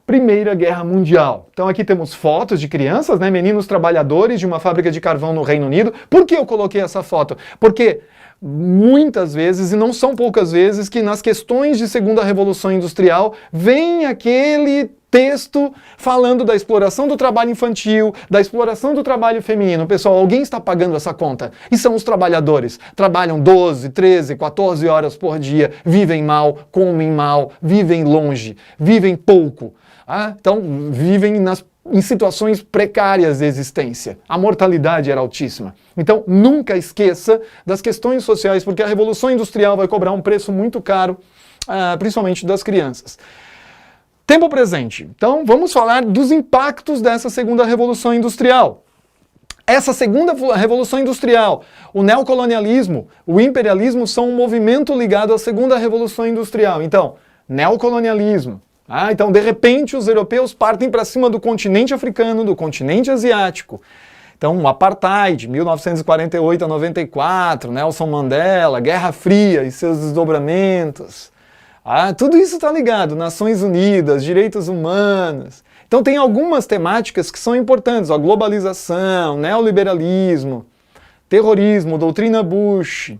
S1: Primeira Guerra Mundial. Então aqui temos fotos de crianças, né, meninos trabalhadores de uma fábrica de carvão no Reino Unido. Por que eu coloquei essa foto? Porque muitas vezes, e não são poucas vezes, que nas questões de segunda revolução industrial vem aquele texto falando da exploração do trabalho infantil, da exploração do trabalho feminino. Pessoal, alguém está pagando essa conta. E são os trabalhadores. Trabalham 12, 13, 14 horas por dia, vivem mal, comem mal, vivem longe, vivem pouco. Então, vivem em situações precárias de existência. A mortalidade era altíssima. Então, nunca esqueça das questões sociais, porque a Revolução Industrial vai cobrar um preço muito caro, principalmente das crianças. Tempo presente. Então, vamos falar dos impactos dessa segunda Revolução Industrial. Essa segunda Revolução Industrial, o neocolonialismo, o imperialismo são um movimento ligado à segunda Revolução Industrial. Então, neocolonialismo. Então, de repente, os europeus partem para cima do continente africano, do continente asiático. Então, o Apartheid, 1948 a 94, Nelson Mandela, Guerra Fria e seus desdobramentos. Tudo isso está ligado, Nações Unidas, direitos humanos. Então, tem algumas temáticas que são importantes, a globalização, neoliberalismo, terrorismo, doutrina Bush,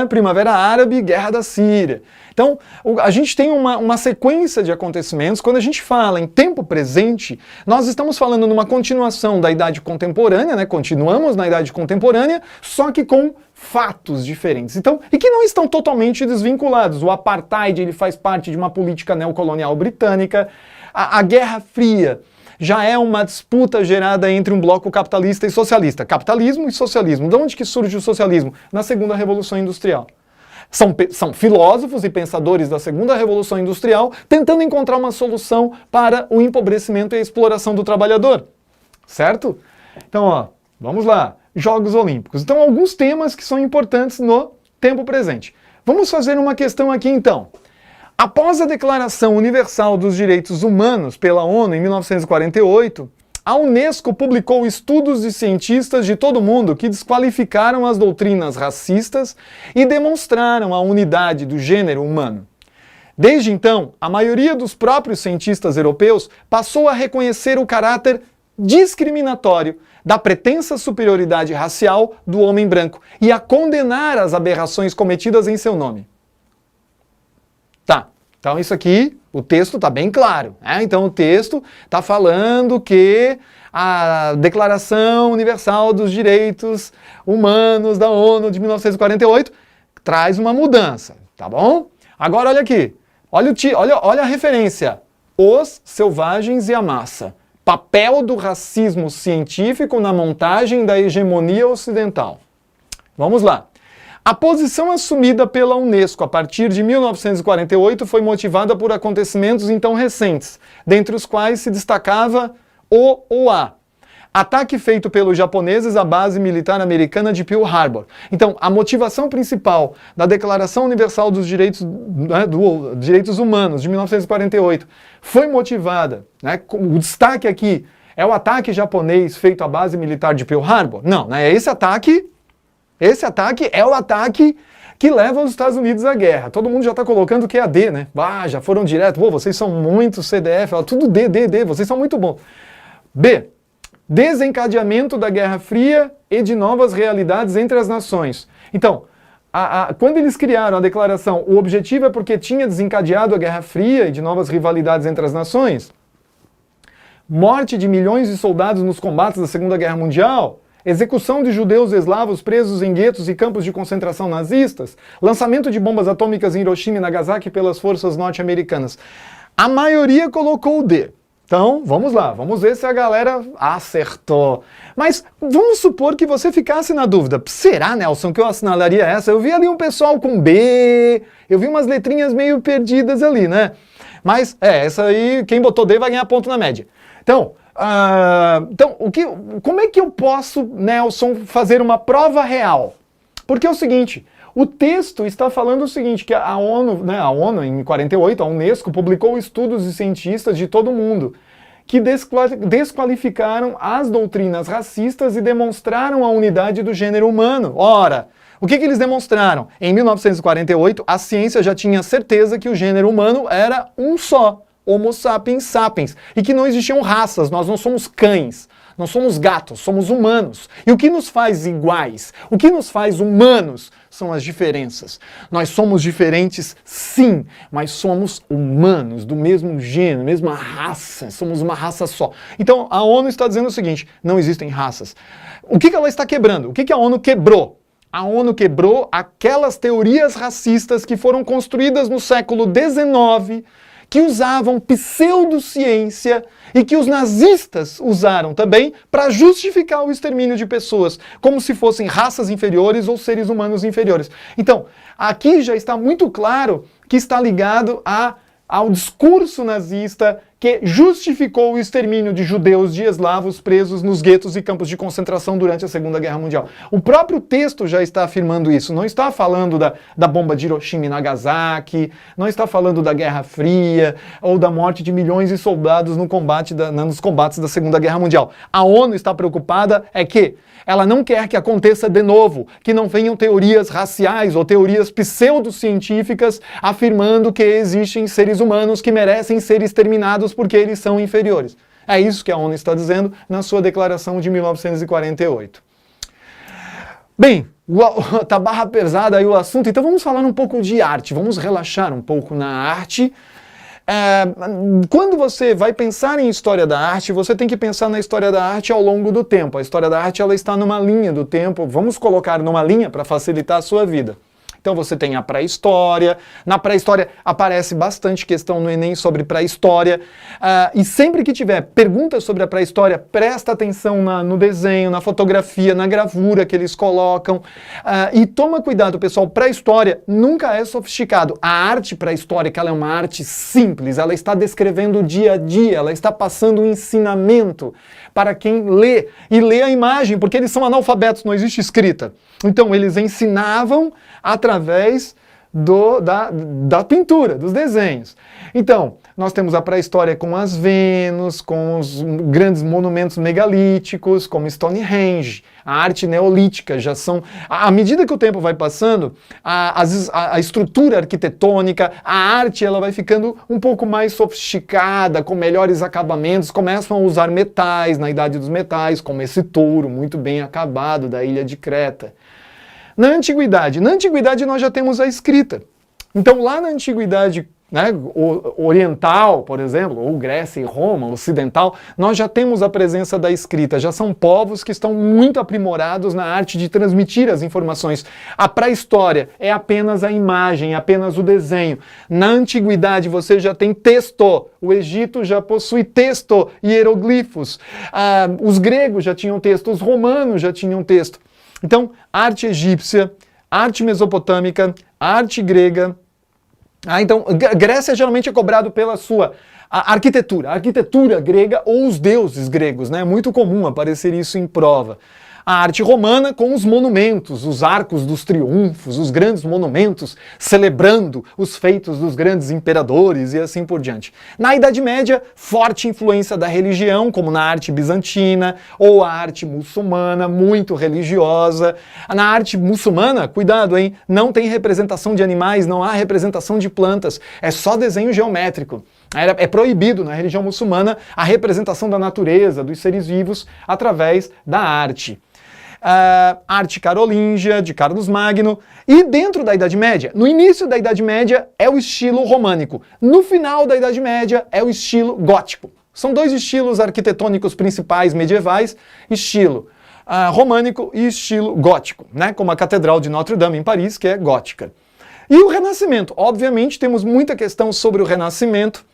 S1: Primavera Árabe, Guerra da Síria. Então, a gente tem uma sequência de acontecimentos. Quando a gente fala em tempo presente, nós estamos falando numa continuação da Idade Contemporânea, né? Continuamos na Idade Contemporânea, só que com fatos diferentes. Então, e que não estão totalmente desvinculados. O Apartheid, ele faz parte de uma política neocolonial britânica. A Guerra Fria já é uma disputa gerada entre um bloco capitalista e socialista. Capitalismo e socialismo. De onde que surge o socialismo? Na segunda Revolução Industrial. São filósofos e pensadores da segunda Revolução Industrial tentando encontrar uma solução para o empobrecimento e a exploração do trabalhador. Certo? Então, vamos lá. Jogos Olímpicos. Então, alguns temas que são importantes no tempo presente. Vamos fazer uma questão aqui, então. Após a Declaração Universal dos Direitos Humanos pela ONU em 1948, a Unesco publicou estudos de cientistas de todo o mundo que desqualificaram as doutrinas racistas e demonstraram a unidade do gênero humano. Desde então, a maioria dos próprios cientistas europeus passou a reconhecer o caráter discriminatório da pretensa superioridade racial do homem branco e a condenar as aberrações cometidas em seu nome. Tá, então isso aqui, o texto está bem claro. Então o texto está falando que a Declaração Universal dos Direitos Humanos da ONU de 1948 traz uma mudança, tá bom? Agora olha aqui, olha a referência. Os selvagens e a massa. Papel do racismo científico na montagem da hegemonia ocidental. Vamos lá. A posição assumida pela Unesco a partir de 1948 foi motivada por acontecimentos então recentes, dentre os quais se destacava o ataque feito pelos japoneses à base militar americana de Pearl Harbor. Então, a motivação principal da Declaração Universal dos Direitos Humanos de 1948 foi motivada, o destaque aqui é o ataque japonês feito à base militar de Pearl Harbor? Não, Esse ataque é o ataque que leva os Estados Unidos à guerra. Todo mundo já está colocando que é a D, né? Ah, já foram direto. Pô, vocês são muito CDF, tudo D, vocês são muito bons. B. Desencadeamento da Guerra Fria e de novas realidades entre as nações. Então, quando eles criaram a declaração, o objetivo é porque tinha desencadeado a Guerra Fria e de novas rivalidades entre as nações, morte de milhões de soldados nos combates da Segunda Guerra Mundial, execução de judeus eslavos presos em guetos e campos de concentração nazistas, lançamento de bombas atômicas em Hiroshima e Nagasaki pelas forças norte-americanas. A maioria colocou o D. Então, vamos lá, vamos ver se a galera acertou. Mas vamos supor que você ficasse na dúvida. Será, Nelson, que eu assinalaria essa? Eu vi ali um pessoal com B, eu vi umas letrinhas meio perdidas ali, né? Mas, essa aí, quem botou D vai ganhar ponto na média. Então, como é que eu posso, Nelson, fazer uma prova real? Porque é o seguinte, o texto está falando o seguinte, que a ONU, né, em 48, a Unesco, publicou estudos de cientistas de todo o mundo que desqualificaram as doutrinas racistas e demonstraram a unidade do gênero humano. Ora, o que eles demonstraram? Em 1948, a ciência já tinha certeza que o gênero humano era um só, Homo sapiens sapiens, e que não existiam raças, nós não somos cães. Nós somos gatos, somos humanos. E o que nos faz iguais? O que nos faz humanos são as diferenças. Nós somos diferentes, sim, mas somos humanos, do mesmo gênero, mesma raça, somos uma raça só. Então, a ONU está dizendo o seguinte, não existem raças. O que ela está quebrando? O que a ONU quebrou? A ONU quebrou aquelas teorias racistas que foram construídas no século XIX, que usavam pseudociência e que os nazistas usaram também para justificar o extermínio de pessoas, como se fossem raças inferiores ou seres humanos inferiores. Então, aqui já está muito claro que está ligado ao discurso nazista que justificou o extermínio de judeus, de eslavos presos nos guetos e campos de concentração durante a Segunda Guerra Mundial. O próprio texto já está afirmando isso, não está falando da bomba de Hiroshima e Nagasaki, não está falando da Guerra Fria ou da morte de milhões de soldados nos combates da Segunda Guerra Mundial. A ONU está preocupada que ela não quer que aconteça de novo, que não venham teorias raciais ou teorias pseudocientíficas afirmando que existem seres humanos que merecem ser exterminados porque eles são inferiores. É isso que a ONU está dizendo na sua declaração de 1948. Bem, tá barra pesada aí o assunto, então vamos falar um pouco de arte, vamos relaxar um pouco na arte. Quando você vai pensar em história da arte, você tem que pensar na história da arte ao longo do tempo. A história da arte ela está numa linha do tempo, vamos colocar numa linha para facilitar a sua vida. Então você tem a pré-história, na pré-história aparece bastante questão no Enem sobre pré-história, e sempre que tiver perguntas sobre a pré-história, presta atenção no desenho, na fotografia, na gravura que eles colocam, e toma cuidado, pessoal, pré-história nunca é sofisticado. A arte pré-histórica ela é uma arte simples, ela está descrevendo o dia a dia, ela está passando um ensinamento para quem lê, e lê a imagem, porque eles são analfabetos, não existe escrita. Então eles ensinavam através da pintura, dos desenhos. Então, nós temos a pré-história com as Vênus, com os grandes monumentos megalíticos, como Stonehenge, a arte neolítica, já são... À medida que o tempo vai passando, a estrutura arquitetônica, a arte, ela vai ficando um pouco mais sofisticada, com melhores acabamentos, começam a usar metais, na Idade dos Metais, como esse touro muito bem acabado da ilha de Creta. Na Antiguidade nós já temos a escrita. Então lá na Antiguidade, né, oriental, por exemplo, ou Grécia e Roma, ocidental, nós já temos a presença da escrita. Já são povos que estão muito aprimorados na arte de transmitir as informações. A pré-história é apenas a imagem, apenas o desenho. Na Antiguidade você já tem texto. O Egito já possui texto, hieroglifos. Os gregos já tinham texto, os romanos já tinham texto. Então, arte egípcia, arte mesopotâmica, arte grega. Então, Grécia geralmente é cobrado pela sua arquitetura. A arquitetura grega ou os deuses gregos, né? É muito comum aparecer isso em prova. A arte romana com os monumentos, os arcos dos triunfos, os grandes monumentos celebrando os feitos dos grandes imperadores e assim por diante. Na Idade Média, forte influência da religião, como na arte bizantina ou a arte muçulmana, muito religiosa. Na arte muçulmana, cuidado, hein? Não tem representação de animais, não há representação de plantas, é só desenho geométrico. É proibido na religião muçulmana a representação da natureza, dos seres vivos, através da arte. Arte carolíngia, de Carlos Magno, e dentro da Idade Média, no início da Idade Média é o estilo românico, no final da Idade Média é o estilo gótico. São dois estilos arquitetônicos principais medievais, estilo românico e estilo gótico, né? Como a Catedral de Notre-Dame em Paris, que é gótica. E o Renascimento, obviamente temos muita questão sobre o Renascimento,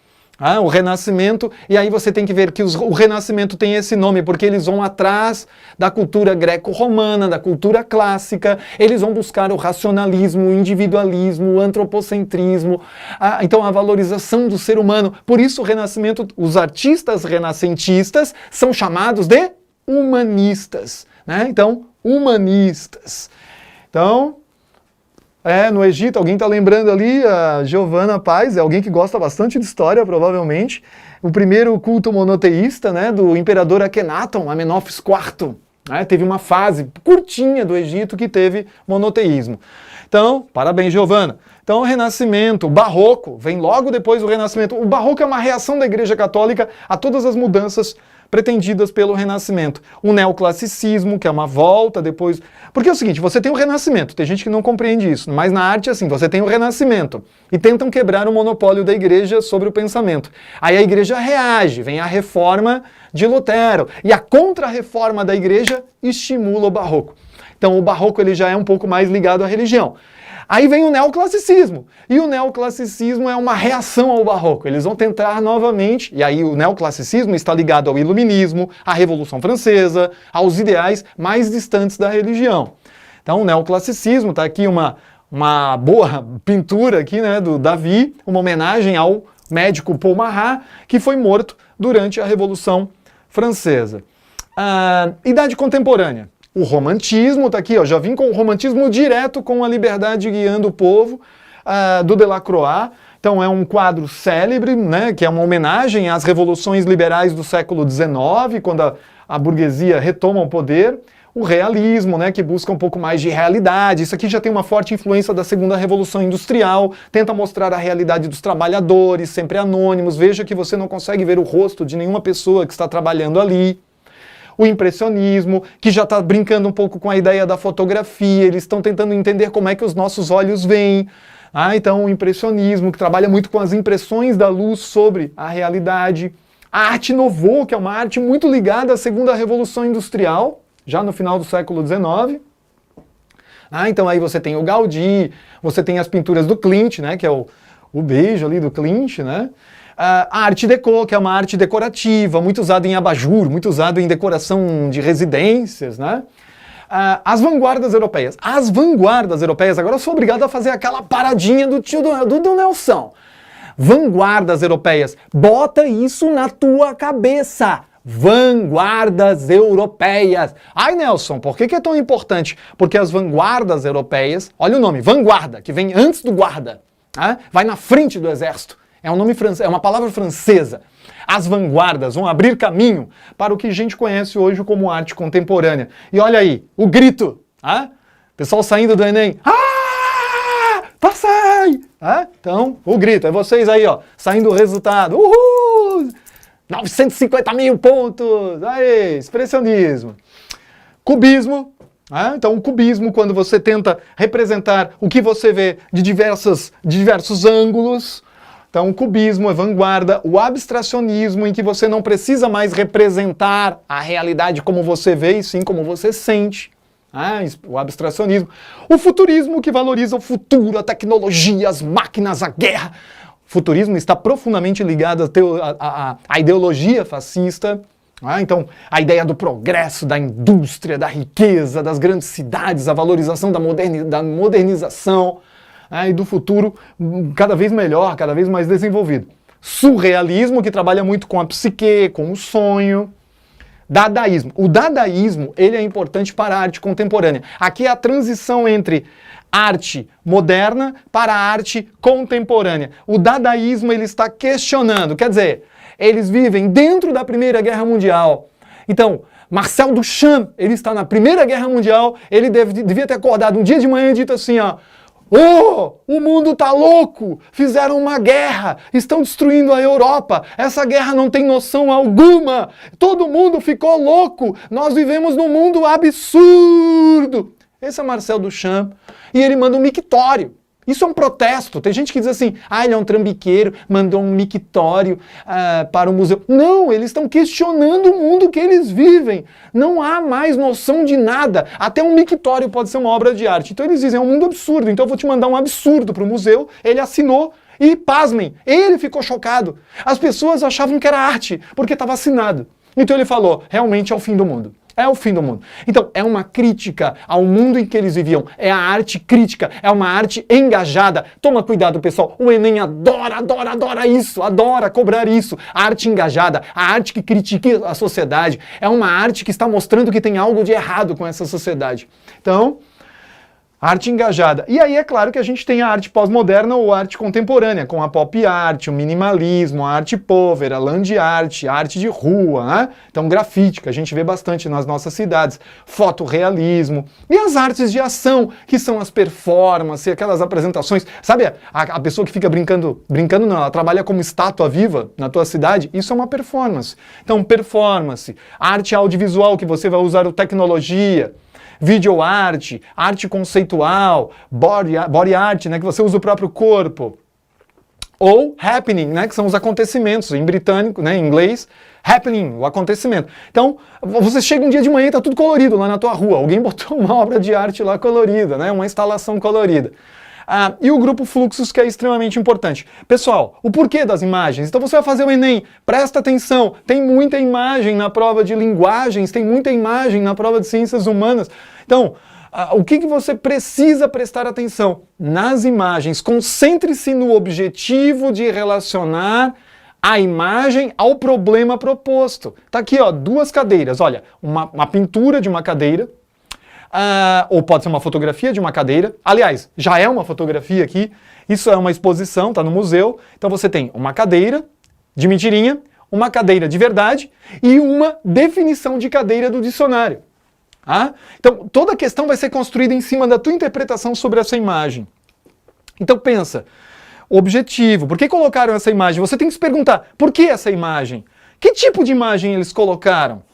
S1: o Renascimento, e aí você tem que ver que o Renascimento tem esse nome porque eles vão atrás da cultura greco-romana, da cultura clássica, eles vão buscar o racionalismo, o individualismo, o antropocentrismo, então a valorização do ser humano. Por isso o Renascimento, os artistas renascentistas são chamados de humanistas, né? Então, humanistas. Então, no Egito, alguém está lembrando ali, a Giovanna Paz, é alguém que gosta bastante de história, provavelmente. O primeiro culto monoteísta, né, do imperador Akhenaton, Amenófis IV. Né, teve uma fase curtinha do Egito que teve monoteísmo. Então, parabéns, Giovanna. Então, o Renascimento, o Barroco, vem logo depois do Renascimento. O Barroco é uma reação da Igreja Católica a todas as mudanças pretendidas pelo Renascimento. O neoclassicismo, que é uma volta depois... Porque é o seguinte, você tem o Renascimento, tem gente que não compreende isso, mas na arte é assim, você tem o Renascimento e tentam quebrar o monopólio da Igreja sobre o pensamento. Aí a Igreja reage, vem a Reforma de Lutero, e a contra-reforma da Igreja estimula o Barroco. Então o Barroco ele já é um pouco mais ligado à religião. Aí vem o neoclassicismo, e o neoclassicismo é uma reação ao Barroco. Eles vão tentar novamente, e aí o neoclassicismo está ligado ao iluminismo, à Revolução Francesa, aos ideais mais distantes da religião. Então o neoclassicismo, está aqui uma boa pintura aqui, né, do Davi, uma homenagem ao médico Paul Marat, que foi morto durante a Revolução Francesa. Idade Contemporânea. O romantismo está aqui, ó, já vim com o romantismo direto com a liberdade guiando o povo, do Delacroix. Então é um quadro célebre, né, que é uma homenagem às revoluções liberais do século XIX, quando a burguesia retoma o poder. O realismo, né, que busca um pouco mais de realidade. Isso aqui já tem uma forte influência da segunda revolução industrial, tenta mostrar a realidade dos trabalhadores, sempre anônimos. Veja que você não consegue ver o rosto de nenhuma pessoa que está trabalhando ali. O impressionismo, que já está brincando um pouco com a ideia da fotografia, eles estão tentando entender como é que os nossos olhos veem. Então o impressionismo, que trabalha muito com as impressões da luz sobre a realidade. A arte nouveau, que é uma arte muito ligada à segunda revolução industrial, já no final do século XIX. Então aí você tem o Gaudí, você tem as pinturas do Klimt, né, que é o beijo ali do Klimt, né? A arte déco, que é uma arte decorativa, muito usada em abajur, muito usada em decoração de residências, né? As vanguardas europeias. As vanguardas europeias, agora eu sou obrigado a fazer aquela paradinha do tio do Nelson. Vanguardas europeias. Bota isso na tua cabeça. Vanguardas europeias. Ai, Nelson, por que é tão importante? Porque as vanguardas europeias, olha o nome, vanguarda, que vem antes do guarda, vai na frente do exército. É um nome francês, é uma palavra francesa. As vanguardas vão abrir caminho para o que a gente conhece hoje como arte contemporânea. E olha aí, o grito. Pessoal saindo do Enem. Passei! Então, o grito. É vocês aí, ó, saindo o resultado. Uhul! 950 mil pontos! Aí, expressionismo. Cubismo. Então, o cubismo, quando você tenta representar o que você vê de diversos ângulos. Então, o cubismo é vanguarda, o abstracionismo, em que você não precisa mais representar a realidade como você vê, e sim como você sente. O abstracionismo. O futurismo, que valoriza o futuro, a tecnologia, as máquinas, a guerra. O futurismo está profundamente ligado à ideologia fascista. Então, a ideia do progresso, da indústria, da riqueza, das grandes cidades, a valorização da modernização. E do futuro cada vez melhor, cada vez mais desenvolvido. Surrealismo, que trabalha muito com a psique, com o sonho. Dadaísmo. O dadaísmo, ele é importante para a arte contemporânea. Aqui é a transição entre arte moderna para a arte contemporânea. O dadaísmo, ele está questionando, quer dizer, eles vivem dentro da Primeira Guerra Mundial. Então, Marcel Duchamp, ele está na Primeira Guerra Mundial, ele devia ter acordado um dia de manhã e dito assim, ó, oh, o mundo tá louco, fizeram uma guerra, estão destruindo a Europa, essa guerra não tem noção alguma, todo mundo ficou louco, nós vivemos num mundo absurdo. Esse é Marcel Duchamp, e ele manda um mictório. Isso é um protesto. Tem gente que diz assim, ele é um trambiqueiro, mandou um mictório para o museu. Não, eles estão questionando o mundo que eles vivem. Não há mais noção de nada. Até um mictório pode ser uma obra de arte. Então eles dizem, é um mundo absurdo, então eu vou te mandar um absurdo para o museu. Ele assinou e, pasmem, ele ficou chocado. As pessoas achavam que era arte, porque estava assinado. Então ele falou, realmente é o fim do mundo. É o fim do mundo. Então, é uma crítica ao mundo em que eles viviam. É a arte crítica, é uma arte engajada. Toma cuidado, pessoal. O Enem adora isso, adora cobrar isso. A arte engajada, a arte que critica a sociedade, é uma arte que está mostrando que tem algo de errado com essa sociedade. Então, arte engajada. E aí é claro que a gente tem a arte pós-moderna ou arte contemporânea, com a pop art, o minimalismo, a arte pover, a land art, a arte de rua, né? Então grafite, que a gente vê bastante nas nossas cidades, fotorrealismo, e as artes de ação, que são as performances, aquelas apresentações. Sabe a pessoa que fica brincando não, ela trabalha como estátua viva na tua cidade? Isso é uma performance. Então performance, arte audiovisual, que você vai usar tecnologia, video art, arte conceitual, body art, né, que você usa o próprio corpo. Ou happening, né, que são os acontecimentos, em britânico, né, em inglês, happening, o acontecimento. Então, você chega um dia de manhã e está tudo colorido lá na tua rua. Alguém botou uma obra de arte lá colorida, né, uma instalação colorida. E o grupo Fluxos, que é extremamente importante. Pessoal, o porquê das imagens? Então você vai fazer o Enem, presta atenção, tem muita imagem na prova de linguagens, tem muita imagem na prova de ciências humanas. Então, o que você precisa prestar atenção? Nas imagens, concentre-se no objetivo de relacionar a imagem ao problema proposto. Tá aqui, ó, duas cadeiras, olha, uma pintura de uma cadeira, ou pode ser uma fotografia de uma cadeira. Aliás, já é uma fotografia aqui. Isso é uma exposição, está no museu. Então você tem uma cadeira de mentirinha, uma cadeira de verdade e uma definição de cadeira do dicionário. Então toda a questão vai ser construída em cima da tua interpretação sobre essa imagem. Então pensa, objetivo, por que colocaram essa imagem? Você tem que se perguntar, por que essa imagem? Que tipo de imagem eles colocaram?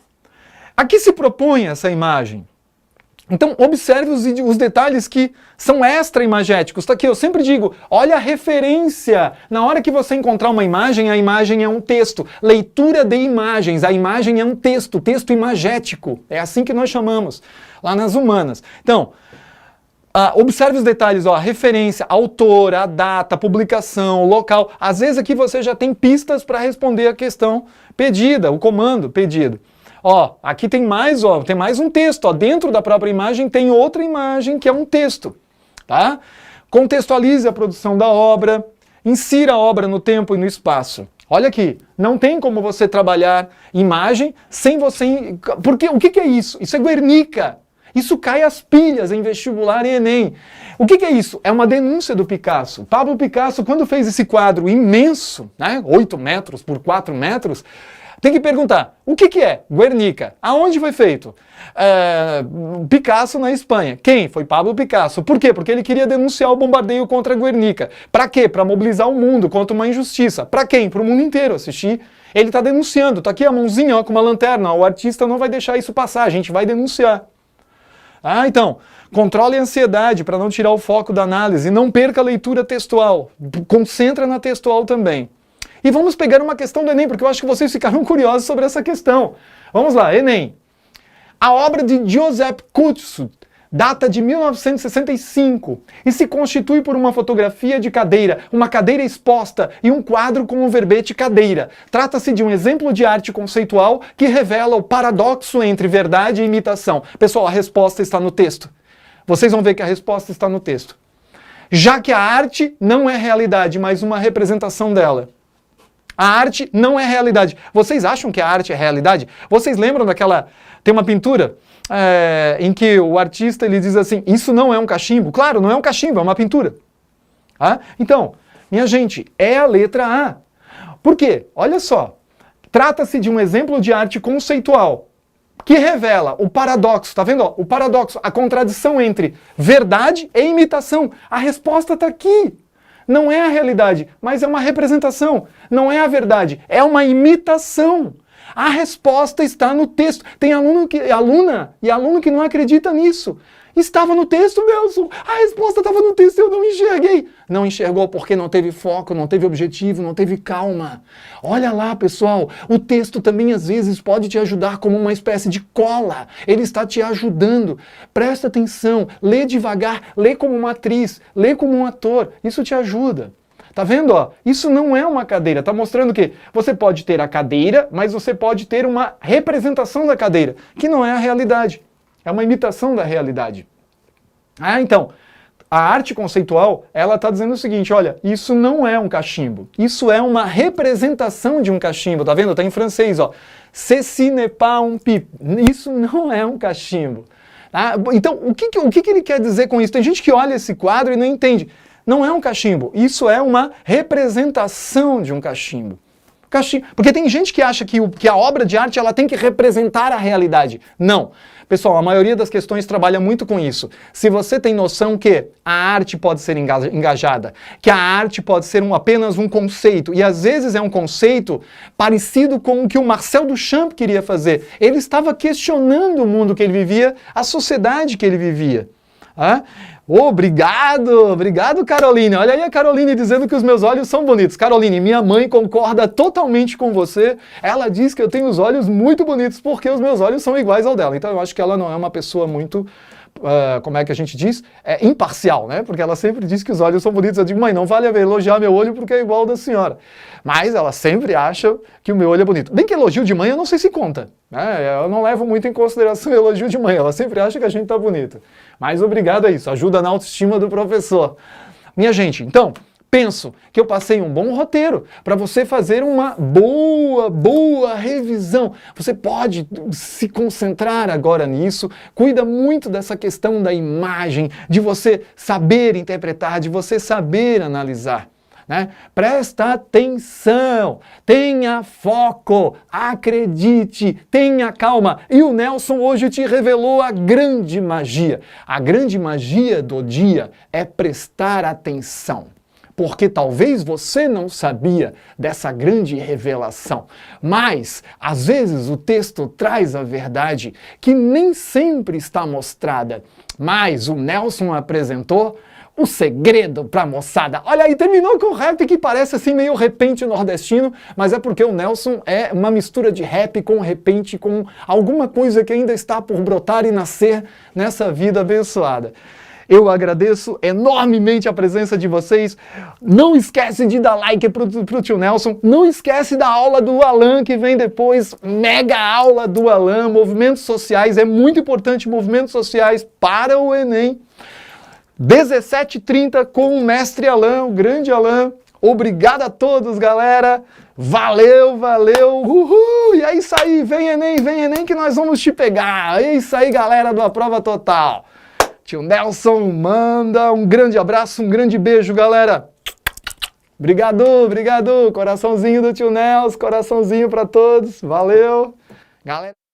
S1: A que se propõe essa imagem? Então, observe os detalhes que são extra-imagéticos. Está aqui, eu sempre digo, olha a referência. Na hora que você encontrar uma imagem, a imagem é um texto. Leitura de imagens, a imagem é um texto imagético. É assim que nós chamamos, lá nas humanas. Então, observe os detalhes, ó, a referência, a autora, a data, a publicação, o local. Às vezes aqui você já tem pistas para responder a questão pedida, o comando pedido. Ó, aqui tem mais um texto, ó, dentro da própria imagem tem outra imagem que é um texto, tá? Contextualize a produção da obra, insira a obra no tempo e no espaço. Olha aqui, não tem como você trabalhar imagem sem você... Porque o que é isso? Isso é Guernica. Isso cai às pilhas em vestibular e Enem. O que é isso? É uma denúncia do Picasso. Pablo Picasso, quando fez esse quadro imenso, né, 8 metros por 4 metros, tem que perguntar, o que é Guernica? Aonde foi feito? Picasso na Espanha. Quem? Foi Pablo Picasso. Por quê? Porque ele queria denunciar o bombardeio contra Guernica. Para quê? Para mobilizar o mundo contra uma injustiça. Para quem? Para o mundo inteiro assistir. Ele está denunciando. Está aqui a mãozinha, ó, com uma lanterna. O artista não vai deixar isso passar. A gente vai denunciar. Então, controle a ansiedade para não tirar o foco da análise. Não perca a leitura textual. Concentra na textual também. E vamos pegar uma questão do Enem, porque eu acho que vocês ficaram curiosos sobre essa questão. Vamos lá, Enem. A obra de Joseph Kutsu data de 1965 e se constitui por uma fotografia de cadeira, uma cadeira exposta e um quadro com o verbete cadeira. Trata-se de um exemplo de arte conceitual que revela o paradoxo entre verdade e imitação. Pessoal, a resposta está no texto. Vocês vão ver que a resposta está no texto. Já que a arte não é realidade, mas uma representação dela. A arte não é realidade. Vocês acham que a arte é realidade? Vocês lembram daquela... Tem uma pintura em que o artista ele diz assim, isso não é um cachimbo. Claro, não é um cachimbo, é uma pintura. Ah? Então, minha gente, é a letra A. Por quê? Olha só, trata-se de um exemplo de arte conceitual que revela o paradoxo, tá vendo? O paradoxo, a contradição entre verdade e imitação. A resposta está aqui. Não é a realidade, mas é uma representação. Não é a verdade, é uma imitação. A resposta está no texto. Tem aluna e aluno que não acredita nisso. Estava no texto, Nelson. A resposta estava no texto, eu não enxerguei. Não enxergou porque não teve foco, não teve objetivo, não teve calma. Olha lá, pessoal, o texto também às vezes pode te ajudar como uma espécie de cola. Ele está te ajudando. Presta atenção, lê devagar, lê como uma atriz, lê como um ator. Isso te ajuda. Tá vendo? Ó? Isso não é uma cadeira. Tá mostrando que você pode ter a cadeira, mas você pode ter uma representação da cadeira, que não é a realidade. É uma imitação da realidade. Ah, então, a arte conceitual, ela está dizendo o seguinte, olha, isso não é um cachimbo. Isso é uma representação de um cachimbo. Tá vendo? Tá em francês, ó. Ceci n'est pas un pipe. Isso não é um cachimbo. Ah, então, o que ele quer dizer com isso? Tem gente que olha esse quadro e não entende. Não é um cachimbo, isso é uma representação de um cachimbo. Porque tem gente que acha que a obra de arte ela tem que representar a realidade. Não. Pessoal, a maioria das questões trabalha muito com isso. Se você tem noção que a arte pode ser engajada, que a arte pode ser apenas um conceito, e às vezes é um conceito parecido com o que o Marcel Duchamp queria fazer. Ele estava questionando o mundo que ele vivia, a sociedade que ele vivia. Ah? Obrigado, Caroline. Olha aí a Caroline dizendo que os meus olhos são bonitos. Caroline, minha mãe concorda totalmente com você. Ela diz que eu tenho os olhos muito bonitos porque os meus olhos são iguais ao dela. Então eu acho que ela não é uma pessoa muito, como é que a gente diz? Imparcial, né? Porque ela sempre diz que os olhos são bonitos. Eu digo, mãe, não vale a ver elogiar meu olho porque é igual ao da senhora. Mas ela sempre acha que o meu olho é bonito. Bem que elogio de mãe eu não sei se conta. Eu não levo muito em consideração o elogio de mãe. Ela sempre acha que a gente tá bonito. Mas obrigado a isso, ajuda na autoestima do professor. Minha gente, então, penso que eu passei um bom roteiro para você fazer uma boa revisão. Você pode se concentrar agora nisso, cuida muito dessa questão da imagem, de você saber interpretar, de você saber analisar. Né? Presta atenção, tenha foco, acredite, tenha calma. E o Nelson hoje te revelou a grande magia. A grande magia do dia é prestar atenção. Porque talvez você não sabia dessa grande revelação. Mas, às vezes, o texto traz a verdade que nem sempre está mostrada. Mas o Nelson apresentou o segredo pra moçada. Olha aí, terminou com rap que parece assim meio repente nordestino, mas é porque o Nelson é uma mistura de rap com repente, com alguma coisa que ainda está por brotar e nascer nessa vida abençoada. Eu agradeço enormemente a presença de vocês. Não esquece de dar like pro tio Nelson. Não esquece da aula do Alan que vem depois. Mega aula do Alan. Movimentos sociais. É muito importante movimentos sociais para o Enem. 17h30 com o mestre Alan, o grande Alan. Obrigado a todos, galera. Valeu. Uhul! E é isso aí. Vem Enem que nós vamos te pegar. É isso aí, galera do A Prova Total. Tio Nelson manda um grande abraço, um grande beijo, galera. Obrigado. Coraçãozinho do tio Nelson, coraçãozinho para todos. Valeu. Galera.